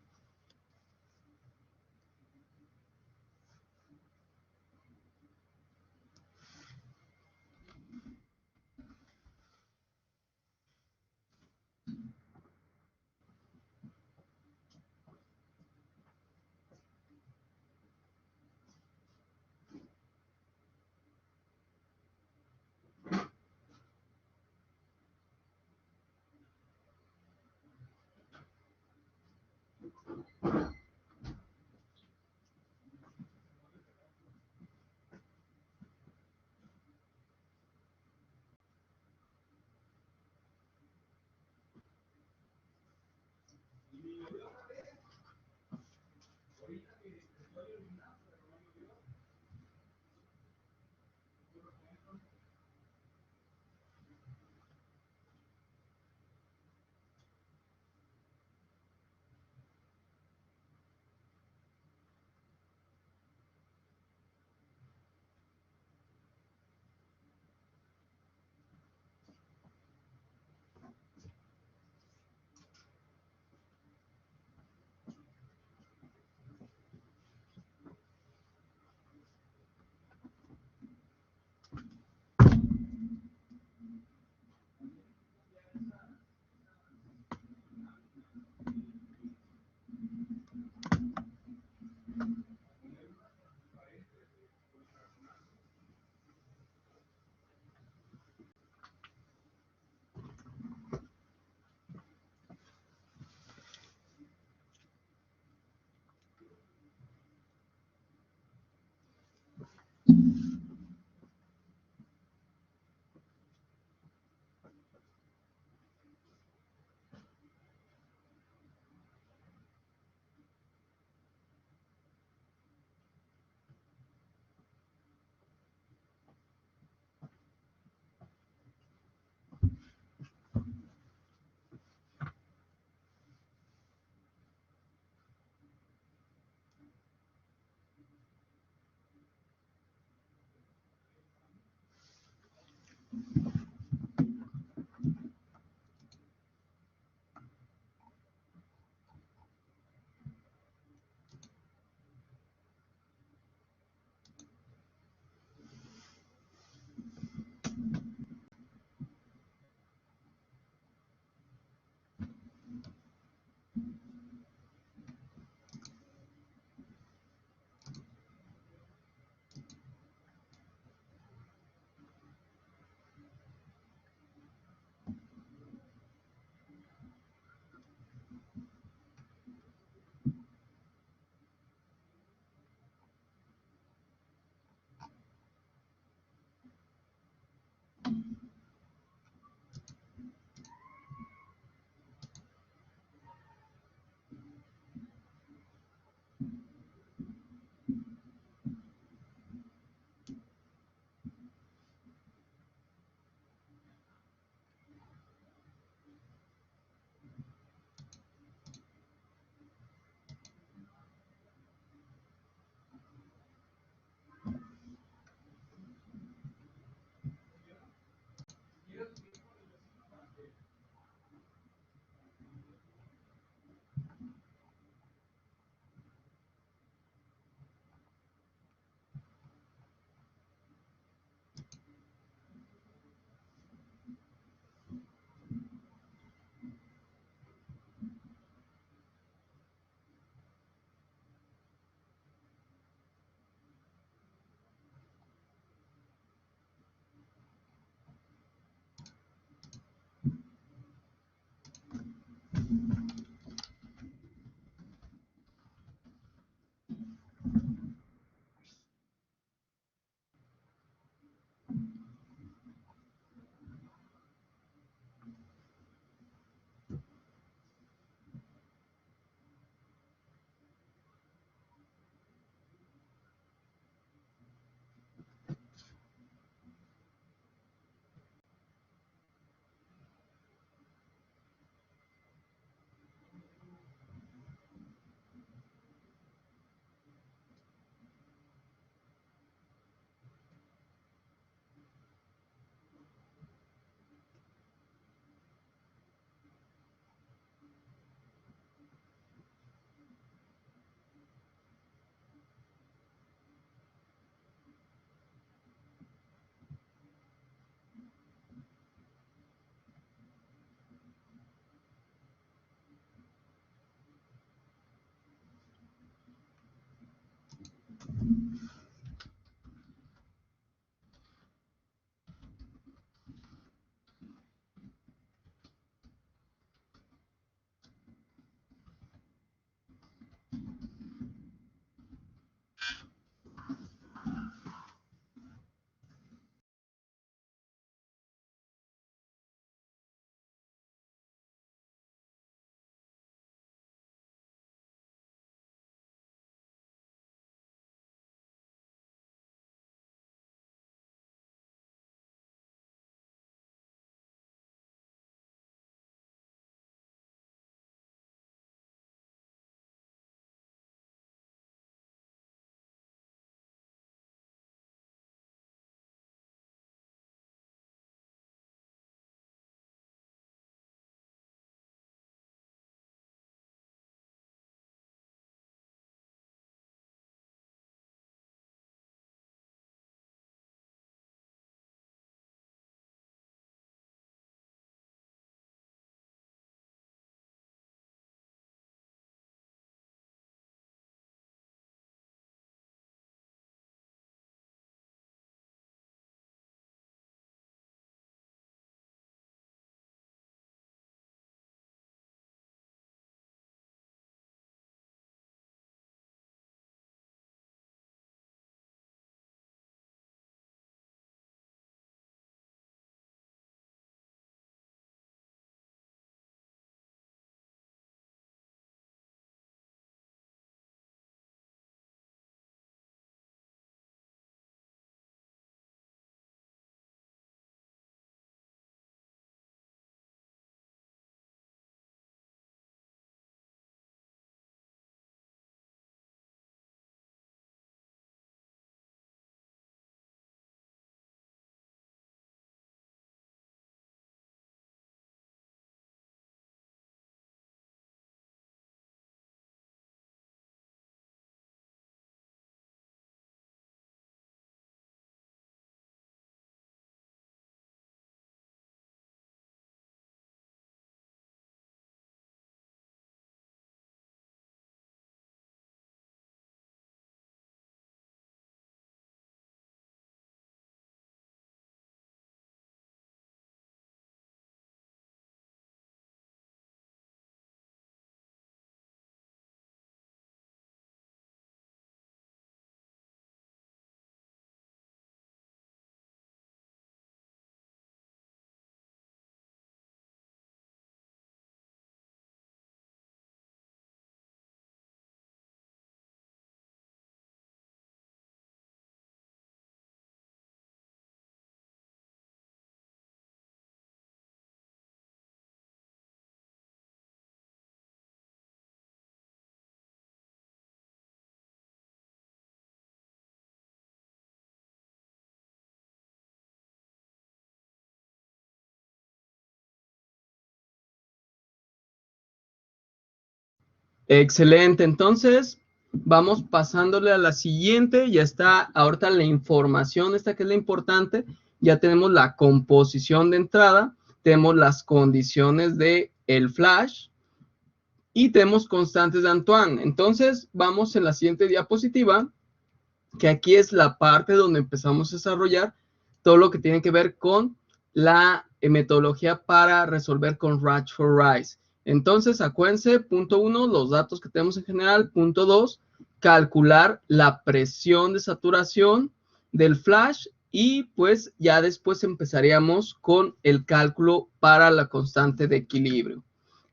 Excelente, entonces vamos pasándole a la siguiente. Ya está ahorita la información, esta que es la importante. Ya tenemos la composición de entrada, tenemos las condiciones de el flash y tenemos constantes de Antoine. Entonces vamos en la siguiente diapositiva, que aquí es la parte donde empezamos a desarrollar todo lo que tiene que ver con la metodología para resolver con Rashford-Rice. Entonces, acuérdense, punto 1, los datos que tenemos en general. Punto 2, calcular la presión de saturación del flash y pues ya después empezaríamos con el cálculo para la constante de equilibrio.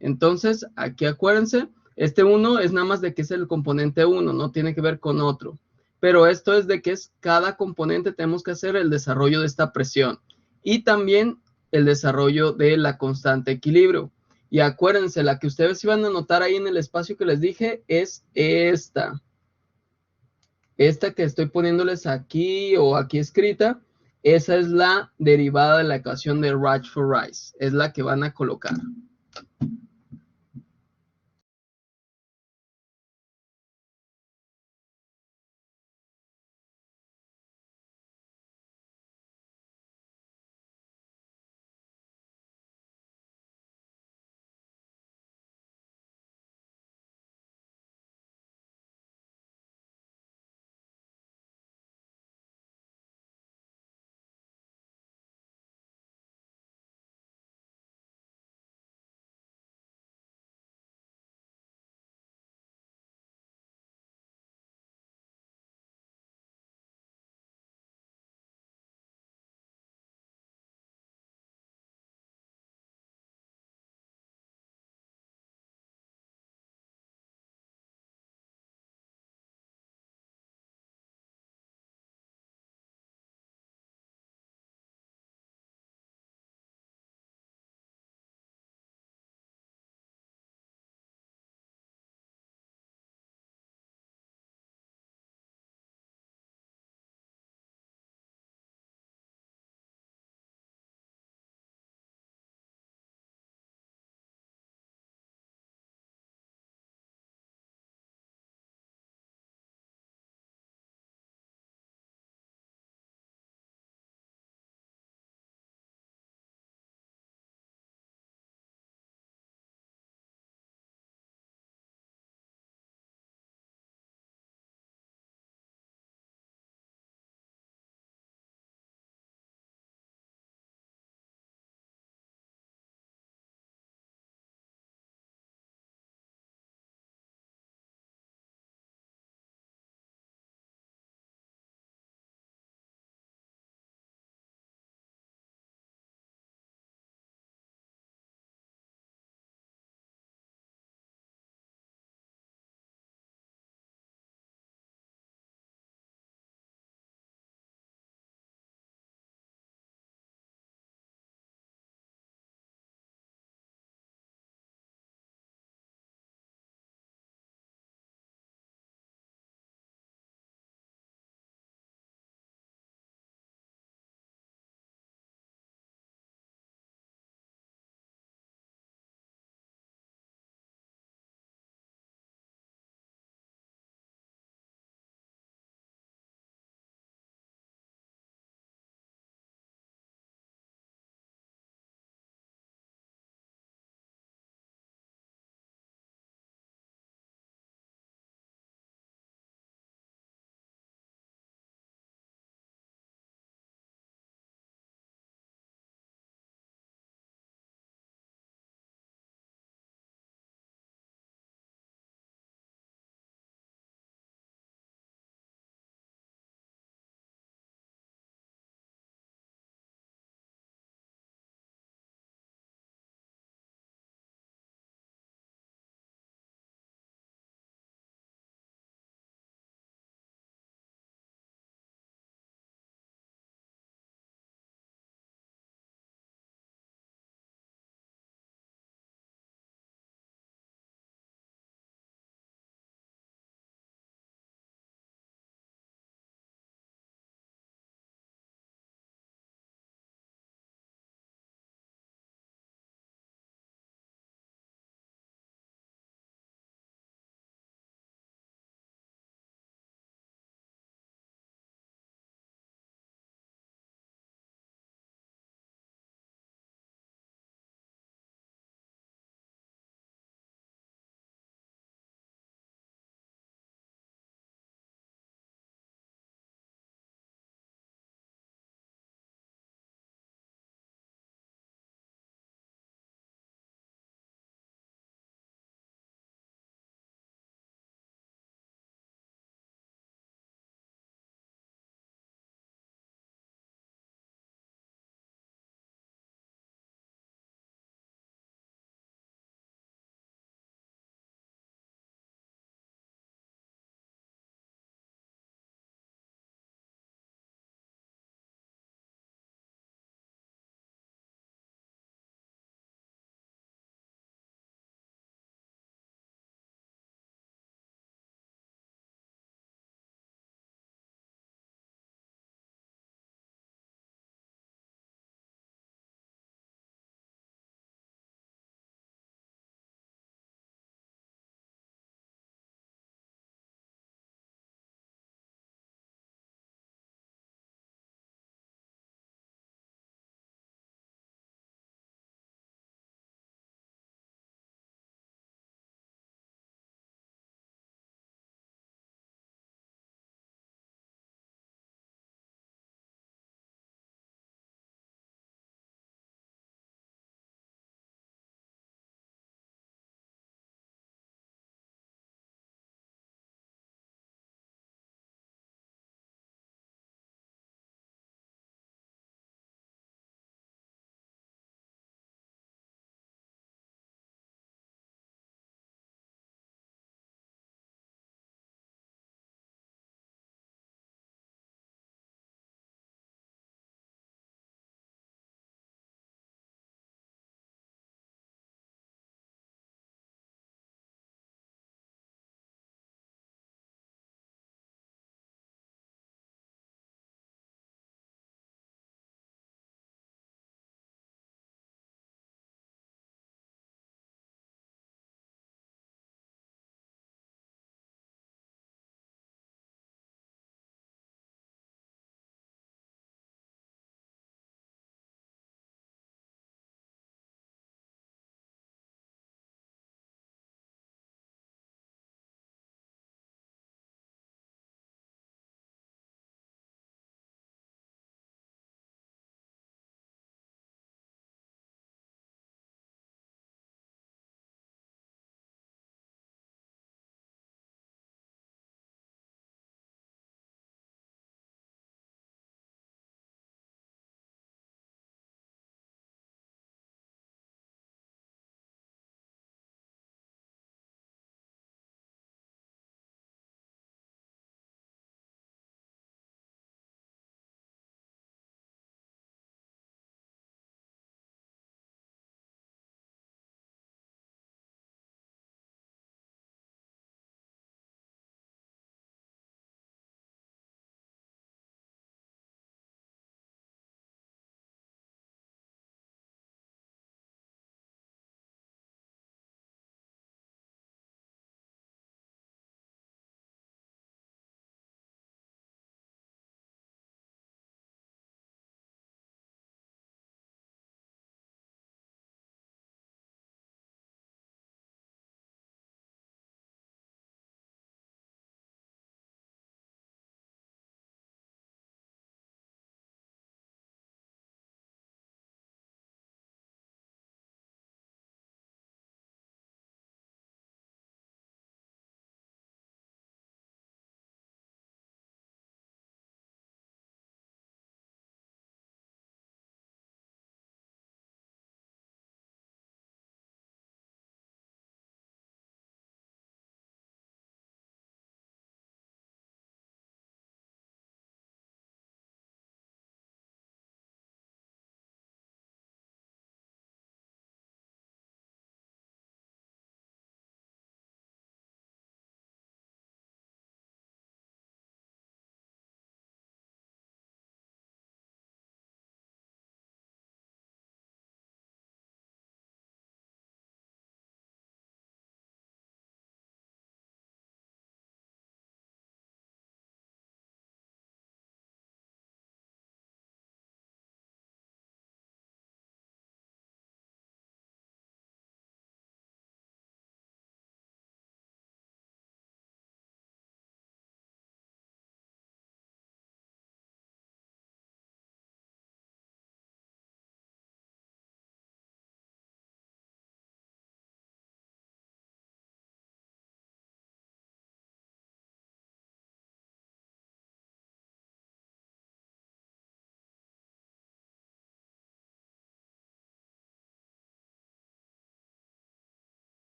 Entonces, aquí acuérdense, este 1 es nada más de que es el componente 1, no tiene que ver con otro. Pero esto es de que es cada componente tenemos que hacer el desarrollo de esta presión y también el desarrollo de la constante equilibrio. Y acuérdense, la que ustedes iban a notar ahí en el espacio que les dije es esta. Esta que estoy poniéndoles aquí o aquí escrita, esa es la derivada de la ecuación de Rashford-Rice. Es la que van a colocar.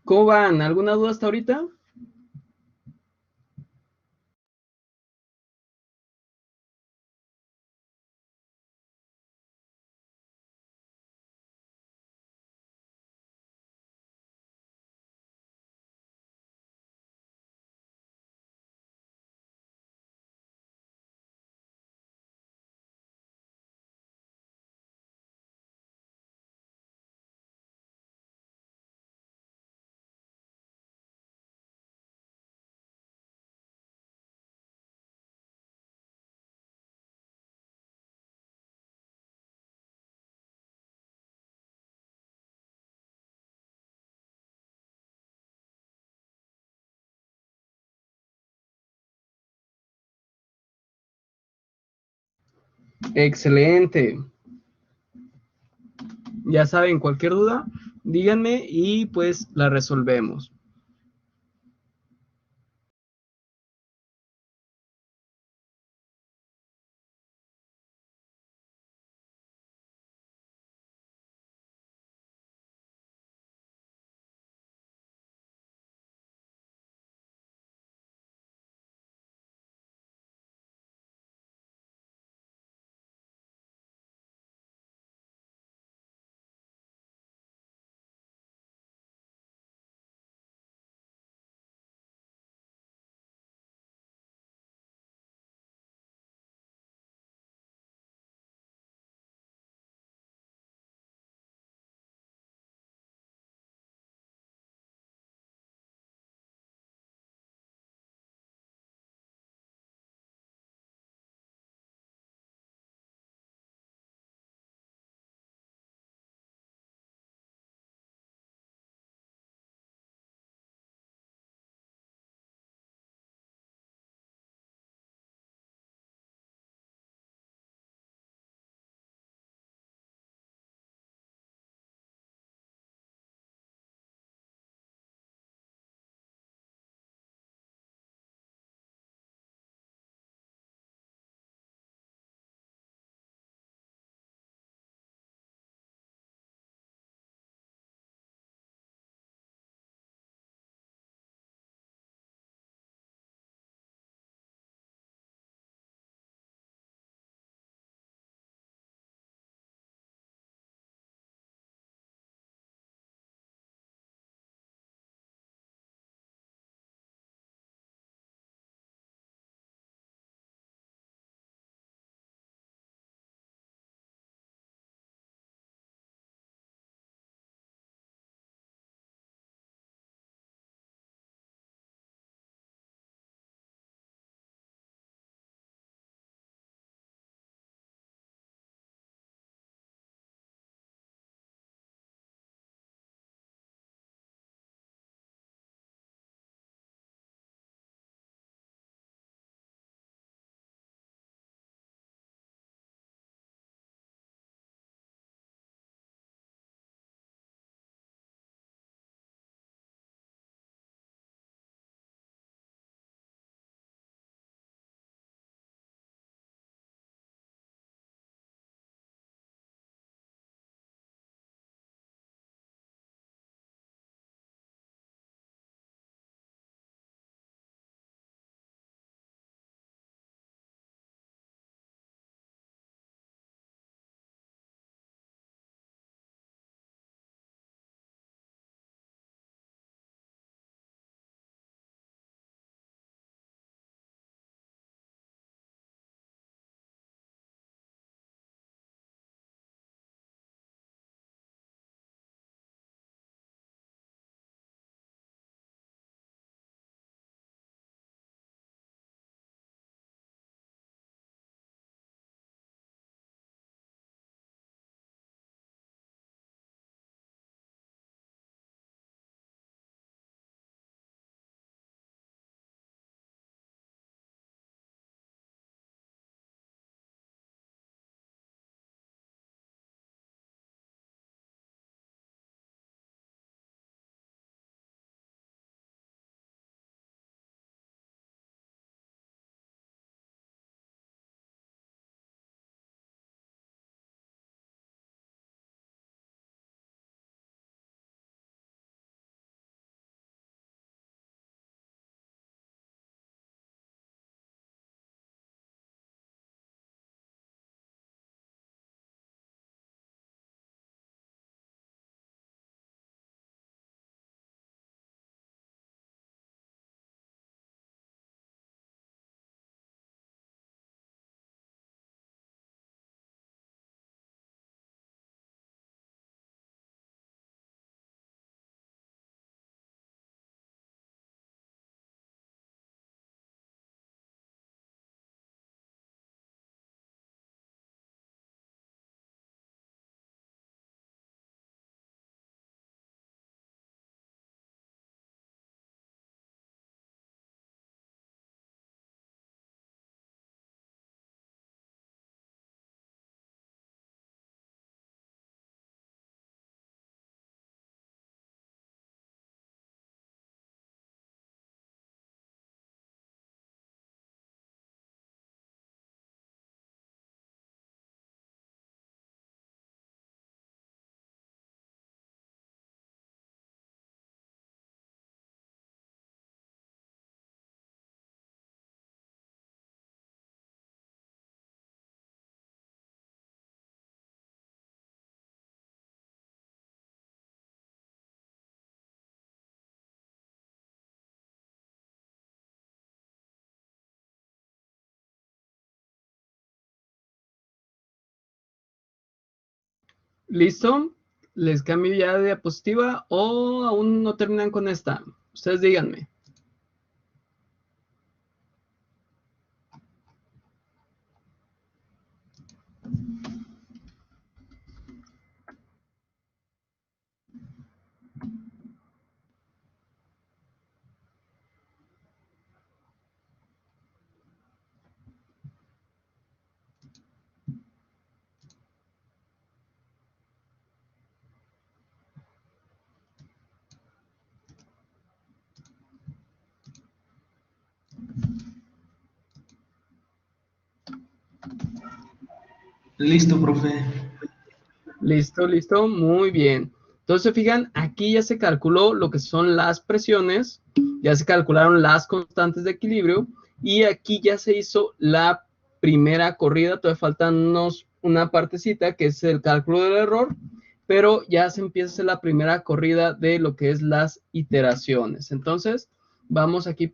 ¿Cómo van? ¿Alguna duda hasta ahorita? Excelente. Ya saben, cualquier duda, díganme y pues la resolvemos. ¿Listo? ¿Les cambio ya de diapositiva o aún no terminan con esta? Ustedes díganme. Listo, profe. Listo, listo, muy bien. Entonces, fijan, aquí ya se calculó lo que son las presiones, ya se calcularon las constantes de equilibrio y aquí ya se hizo la primera corrida, todavía faltan una partecita que es el cálculo del error, pero ya se empieza a hacer la primera corrida de lo que es las iteraciones. Entonces, vamos aquí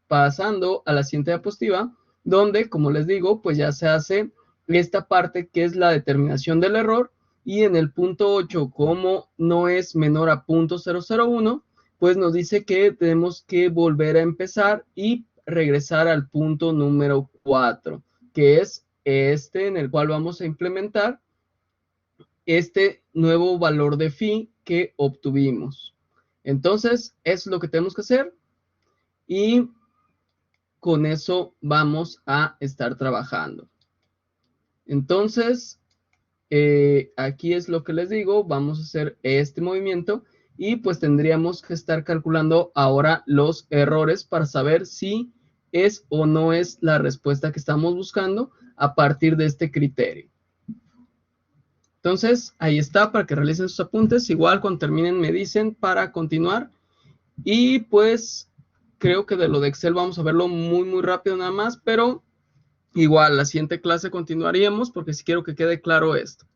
pasando a la siguiente diapositiva, donde, como les digo, pues ya se hace esta parte que es la determinación del error y en el punto 8, como no es menor a 0.001, pues nos dice que tenemos que volver a empezar y regresar al punto número 4, que es este en el cual vamos a implementar este nuevo valor de phi que obtuvimos. Entonces, es lo que tenemos que hacer y con eso vamos a estar trabajando. Entonces, aquí es lo que les digo, vamos a hacer este movimiento y pues tendríamos que estar calculando ahora los errores para saber si es o no es la respuesta que estamos buscando a partir de este criterio. Entonces, ahí está para que realicen sus apuntes. Igual cuando terminen me dicen para continuar. Y pues creo que de lo de Excel vamos a verlo muy, muy rápido nada más, pero igual la siguiente clase continuaríamos porque sí quiero que quede claro esto.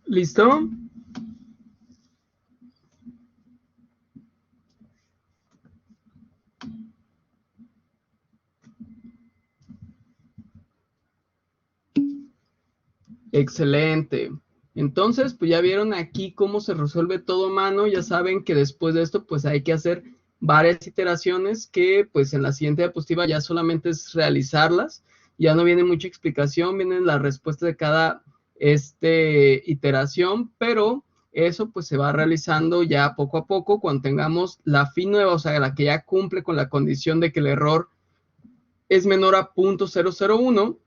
¿Listo? Excelente. Entonces, pues ya vieron aquí cómo se resuelve todo a mano. Ya saben que después de esto, pues hay que hacer varias iteraciones que, pues en la siguiente diapositiva ya solamente es realizarlas. Ya no viene mucha explicación, vienen las respuestas de cada iteración, pero eso pues se va realizando ya poco a poco cuando tengamos la FI nueva, o sea, la que ya cumple con la condición de que el error es menor a 0.001,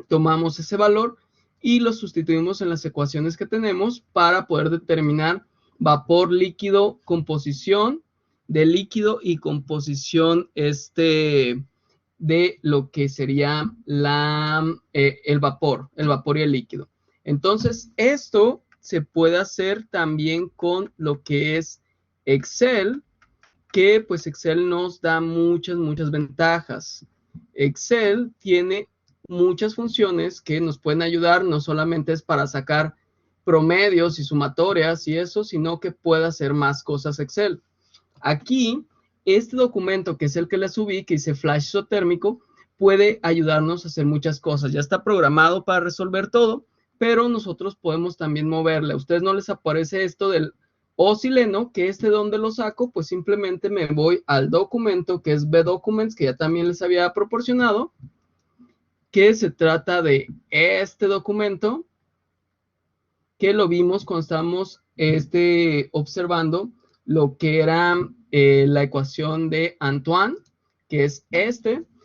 tomamos ese valor y lo sustituimos en las ecuaciones que tenemos para poder determinar vapor, líquido, composición de líquido y composición de lo que sería el vapor y el líquido. Entonces, esto se puede hacer también con lo que es Excel, que pues Excel nos da muchas ventajas. Excel tiene muchas funciones que nos pueden ayudar, no solamente es para sacar promedios y sumatorias y eso, sino que puede hacer más cosas Excel. Aquí, este documento, que es el que le subí, que dice flash isotérmico, puede ayudarnos a hacer muchas cosas. Ya está programado para resolver todo, pero nosotros podemos también moverle. A ustedes no les aparece esto del osileno, que ¿de dónde lo saco? Pues simplemente me voy al documento, que es bdocuments, que ya también les había proporcionado, que se trata de este documento, que lo vimos cuando estábamos observando lo que era la ecuación de Antoine, que es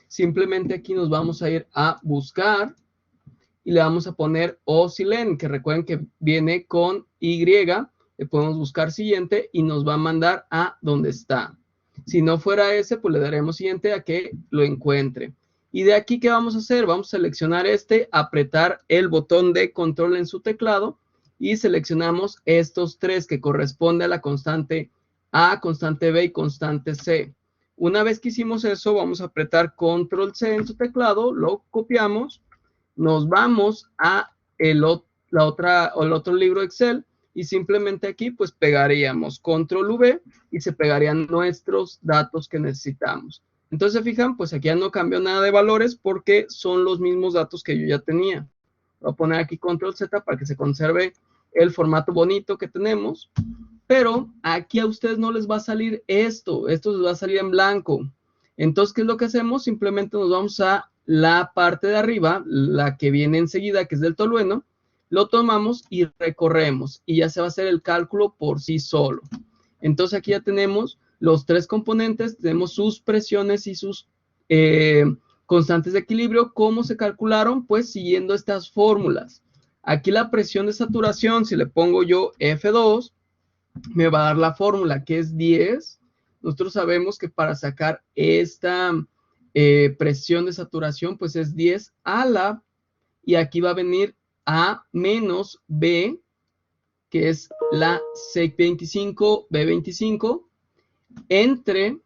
simplemente aquí nos vamos a ir a buscar y le vamos a poner osilén, que recuerden que viene con Y, le podemos buscar siguiente y nos va a mandar a donde está. Si no fuera ese, pues le daremos siguiente a que lo encuentre. Y de aquí, ¿qué vamos a hacer? Vamos a seleccionar apretar el botón de control en su teclado y seleccionamos estos tres que corresponde a la constante A, constante B y constante C. Una vez que hicimos eso, vamos a apretar control C en su teclado, lo copiamos, nos vamos a el otro libro Excel y simplemente aquí pues pegaríamos control V y se pegarían nuestros datos que necesitamos. Entonces, fijan, pues aquí ya no cambió nada de valores porque son los mismos datos que yo ya tenía. Voy a poner aquí control Z para que se conserve el formato bonito que tenemos, pero aquí a ustedes no les va a salir esto les va a salir en blanco. Entonces, ¿qué es lo que hacemos? Simplemente nos vamos a la parte de arriba, la que viene enseguida, que es del tolueno, lo tomamos y recorremos y ya se va a hacer el cálculo por sí solo. Entonces aquí ya tenemos los tres componentes, tenemos sus presiones y sus constantes de equilibrio. ¿Cómo se calcularon? Pues siguiendo estas fórmulas. Aquí la presión de saturación, si le pongo yo F2, me va a dar la fórmula que es 10. Nosotros sabemos que para sacar esta presión de saturación, pues es 10 a la, y aquí va a venir A menos B, que es la C25, B25, entre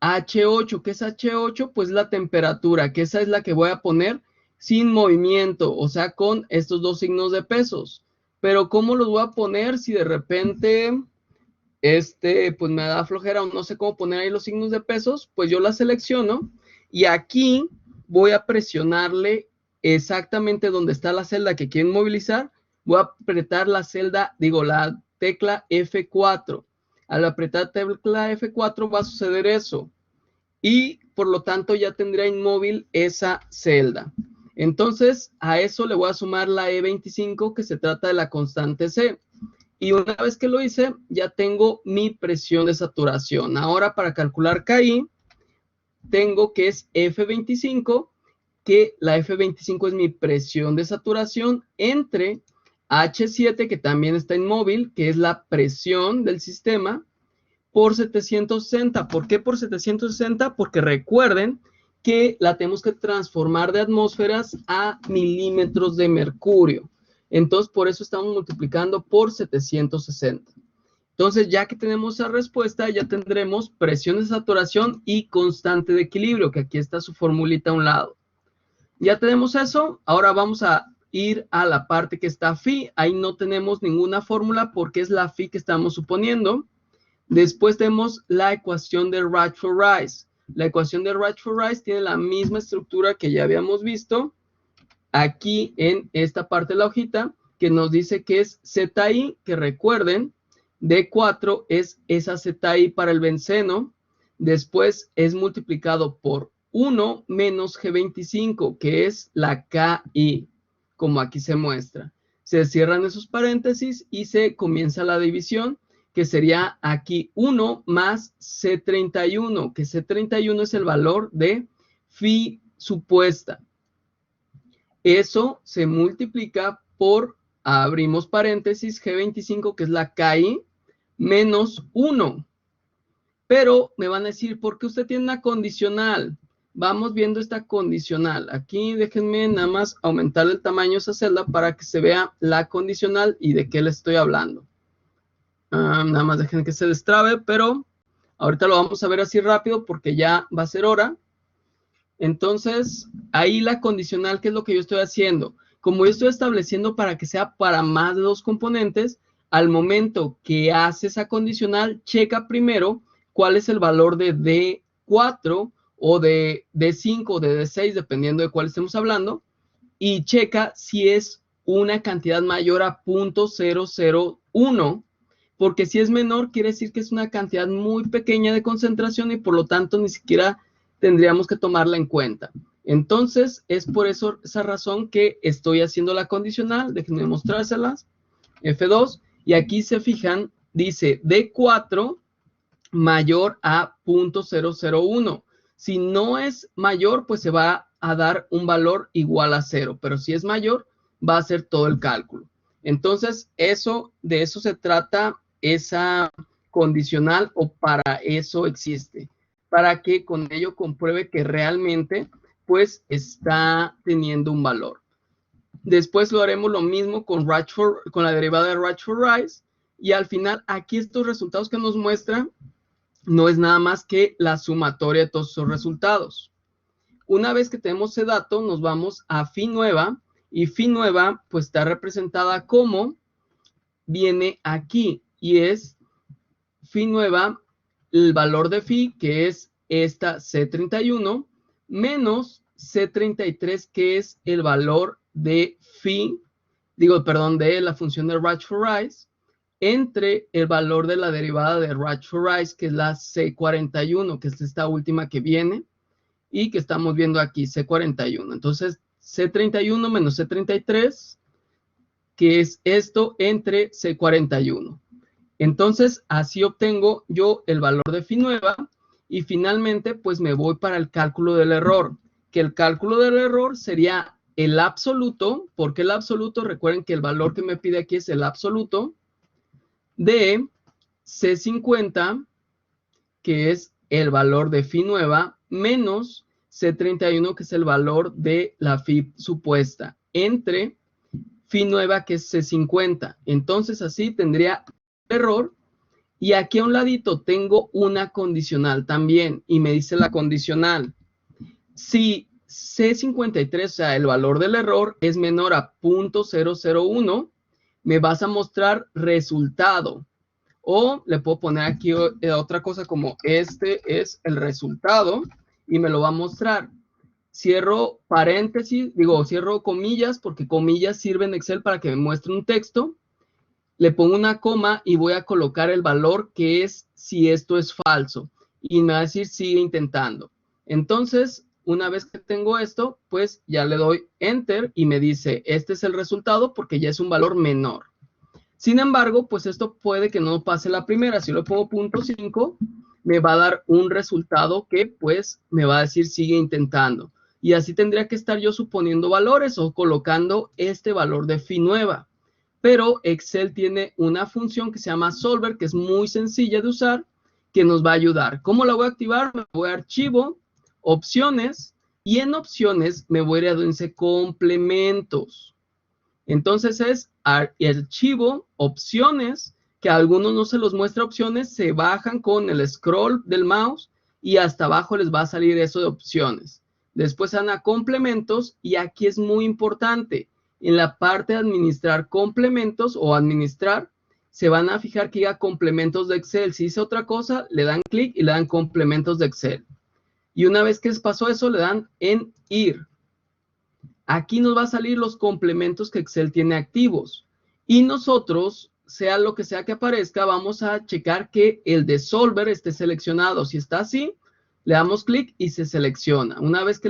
H8, ¿qué es H8? Pues la temperatura, que esa es la que voy a poner sin movimiento, o sea, con estos dos signos de pesos. Pero ¿cómo los voy a poner si de repente pues me da flojera o no sé cómo poner ahí los signos de pesos? Pues yo la selecciono y aquí voy a presionarle exactamente donde está la celda que quieren movilizar. Voy a apretar la tecla F4. Al apretar tecla F4 va a suceder eso. Y por lo tanto ya tendría inmóvil esa celda. Entonces a eso le voy a sumar la E25, que se trata de la constante C. Y una vez que lo hice, ya tengo mi presión de saturación. Ahora para calcular KI, tengo que es F25, que la F25 es mi presión de saturación, entre H7, que también está inmóvil, que es la presión del sistema, por 760. ¿Por qué por 760? Porque recuerden que la tenemos que transformar de atmósferas a milímetros de mercurio. Entonces, por eso estamos multiplicando por 760. Entonces, ya que tenemos esa respuesta, ya tendremos presión de saturación y constante de equilibrio, que aquí está su formulita a un lado. Ya tenemos eso. Ahora vamos a ir a la parte que está phi. Ahí no tenemos ninguna fórmula porque es la phi que estamos suponiendo. Después tenemos la ecuación de Rachel-Rice. La ecuación de Rachel-Rice tiene la misma estructura que ya habíamos visto aquí en esta parte de la hojita, que nos dice que es ZI, que recuerden, D4 es esa ZI para el benceno. Después es multiplicado por 1 menos G25, que es la KI, como aquí se muestra. Se cierran esos paréntesis y se comienza la división, que sería aquí 1 más C31, que C31 es el valor de phi supuesta. Eso se multiplica por, abrimos paréntesis, G25, que es la KI, menos 1. Pero me van a decir, ¿por qué usted tiene una condicional? Vamos viendo esta condicional. Aquí déjenme nada más aumentar el tamaño de esa celda para que se vea la condicional y de qué le estoy hablando. Nada más dejen que se destrabe, pero ahorita lo vamos a ver así rápido porque ya va a ser hora. Entonces, ahí la condicional, ¿qué es lo que yo estoy haciendo? Como yo estoy estableciendo para que sea para más de 2 componentes, al momento que hace esa condicional, checa primero cuál es el valor de D4 o de D5 o de D6, dependiendo de cuál estemos hablando, y checa si es una cantidad mayor a 0.001, porque si es menor, quiere decir que es una cantidad muy pequeña de concentración y por lo tanto ni siquiera tendríamos que tomarla en cuenta. Entonces, es por eso, esa razón que estoy haciendo la condicional. Déjenme mostrárselas. F2. Y aquí se fijan, dice D4 mayor a 0.001. Si no es mayor, pues se va a dar un valor igual a 0. Pero si es mayor, va a ser todo el cálculo. Entonces, de eso se trata esa condicional, o para eso existe, para que con ello compruebe que realmente pues está teniendo un valor. Después lo haremos lo mismo con la derivada de Rachel-Rice, y al final aquí estos resultados que nos muestra no es nada más que la sumatoria de todos esos resultados. Una vez que tenemos ese dato, nos vamos a phi nueva, y phi nueva pues está representada como viene aquí, y es phi nueva, el valor de phi, que es esta C31, menos C33, que es el valor de phi, de la función de Rachel-Rice, entre el valor de la derivada de Rachel-Rice, que es la C41, que es esta última que viene, y que estamos viendo aquí, C41. Entonces, C31 menos C33, que es esto entre C41. Entonces, así obtengo yo el valor de phi nueva, y finalmente, pues me voy para el cálculo del error, que el cálculo del error sería el absoluto. ¿Por qué el absoluto? Recuerden que el valor que me pide aquí es el absoluto de C50, que es el valor de phi nueva, menos C31, que es el valor de la phi supuesta, entre phi nueva, que es C50. Entonces, así tendría error, y aquí a un ladito tengo una condicional también, y me dice la condicional: si C53, o sea, el valor del error, es menor a 0.001, me vas a mostrar resultado. O le puedo poner aquí otra cosa como este es el resultado, y me lo va a mostrar. Cierro paréntesis, cierro comillas, porque comillas sirven en Excel para que me muestre un texto. Le pongo una coma y voy a colocar el valor que es si esto es falso. Y me va a decir sigue intentando. Entonces, una vez que tengo esto, pues ya le doy Enter y me dice este es el resultado porque ya es un valor menor. Sin embargo, pues esto puede que no pase la primera. Si lo pongo 0.5, me va a dar un resultado que pues me va a decir sigue intentando. Y así tendría que estar yo suponiendo valores o colocando este valor de phi nueva. Pero Excel tiene una función que se llama Solver, que es muy sencilla de usar, que nos va a ayudar. ¿Cómo la voy a activar? Me voy a Archivo, Opciones, y en Opciones me voy a ir a donde dice Complementos. Entonces es Archivo, Opciones, que a algunos no se los muestra opciones, se bajan con el scroll del mouse y hasta abajo les va a salir eso de opciones. Después van a Complementos, y aquí es muy importante. En la parte de administrar complementos o administrar, se van a fijar que diga complementos de Excel. Si dice otra cosa, le dan clic y le dan complementos de Excel. Y una vez que les pasó eso, le dan en ir. Aquí nos va a salir los complementos que Excel tiene activos. Y nosotros, sea lo que sea que aparezca, vamos a checar que el de Solver esté seleccionado. Si está así, le damos clic y se selecciona. Una vez que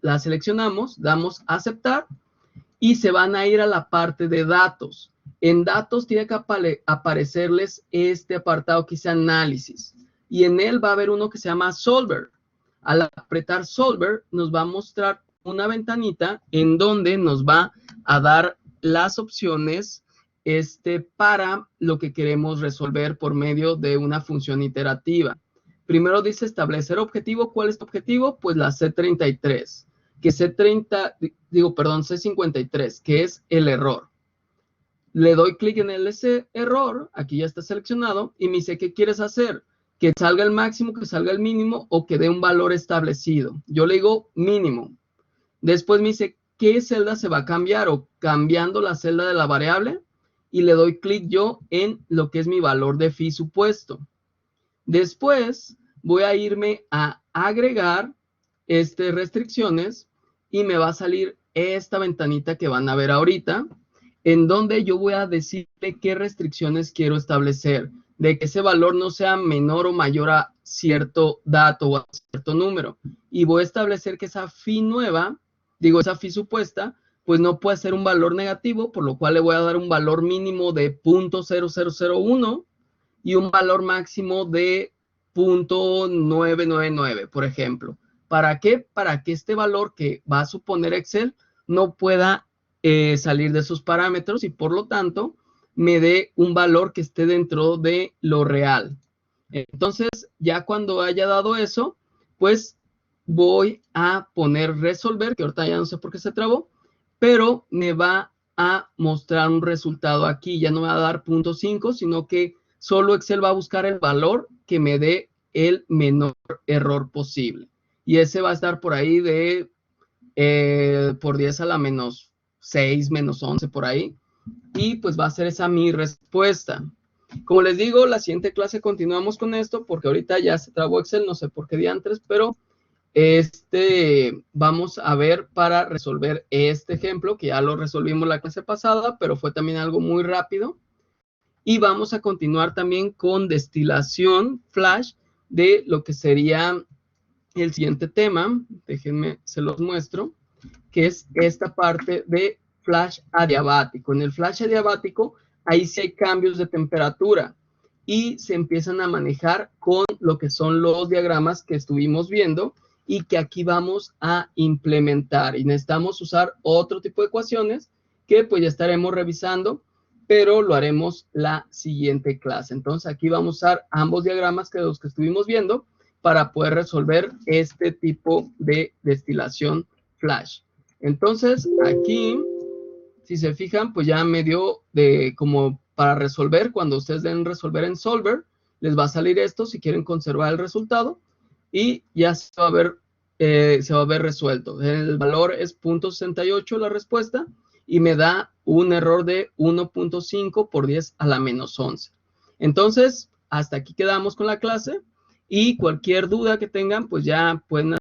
la seleccionamos, damos a aceptar y se van a ir a la parte de datos. En datos tiene que aparecerles este apartado que dice análisis. Y en él va a haber uno que se llama Solver. Al apretar Solver, nos va a mostrar una ventanita en donde nos va a dar las opciones para lo que queremos resolver por medio de una función iterativa. Primero dice establecer objetivo. ¿Cuál es tu objetivo? Pues la C33, que C53, que es el error. Le doy clic en ese error, aquí ya está seleccionado, y me dice, ¿qué quieres hacer? Que salga el máximo, que salga el mínimo, o que dé un valor establecido. Yo le digo mínimo. Después me dice, ¿qué celda se va a cambiar? O cambiando la celda de la variable, y le doy clic yo en lo que es mi valor de phi supuesto. Después voy a irme a agregar restricciones y me va a salir esta ventanita que van a ver ahorita, en donde yo voy a decirle qué restricciones quiero establecer, de que ese valor no sea menor o mayor a cierto dato o a cierto número. Y voy a establecer que esa phi nueva, esa phi supuesta, pues no puede ser un valor negativo, por lo cual le voy a dar un valor mínimo de 0.0001 y un valor máximo de 0.999, por ejemplo. ¿Para qué? Para que este valor que va a suponer Excel no pueda salir de sus parámetros y por lo tanto me dé un valor que esté dentro de lo real. Entonces, ya cuando haya dado eso, pues voy a poner resolver, que ahorita ya no sé por qué se trabó, pero me va a mostrar un resultado aquí. Ya no me va a dar 0.5, sino que solo Excel va a buscar el valor que me dé el menor error posible. Y ese va a estar por ahí de por 10 a la menos 6, menos 11, por ahí. Y pues va a ser esa mi respuesta. Como les digo, la siguiente clase continuamos con esto, porque ahorita ya se trabó Excel, no sé por qué diantres, pero vamos a ver para resolver este ejemplo, que ya lo resolvimos la clase pasada, pero fue también algo muy rápido. Y vamos a continuar también con destilación flash de lo que sería el siguiente tema. Déjenme, se los muestro, que es esta parte de flash adiabático. En el flash adiabático, ahí sí hay cambios de temperatura y se empiezan a manejar con lo que son los diagramas que estuvimos viendo y que aquí vamos a implementar. Y necesitamos usar otro tipo de ecuaciones que pues ya estaremos revisando, pero lo haremos la siguiente clase. Entonces aquí vamos a usar ambos diagramas que los que estuvimos viendo para poder resolver este tipo de destilación flash. Entonces aquí, si se fijan, pues ya me dio como para resolver. Cuando ustedes den resolver en Solver, les va a salir esto si quieren conservar el resultado y ya se va a ver resuelto. El valor es 0.68 la respuesta y me da un error de 1.5 por 10 a la menos 11. Entonces, hasta aquí quedamos con la clase y cualquier duda que tengan, pues ya pueden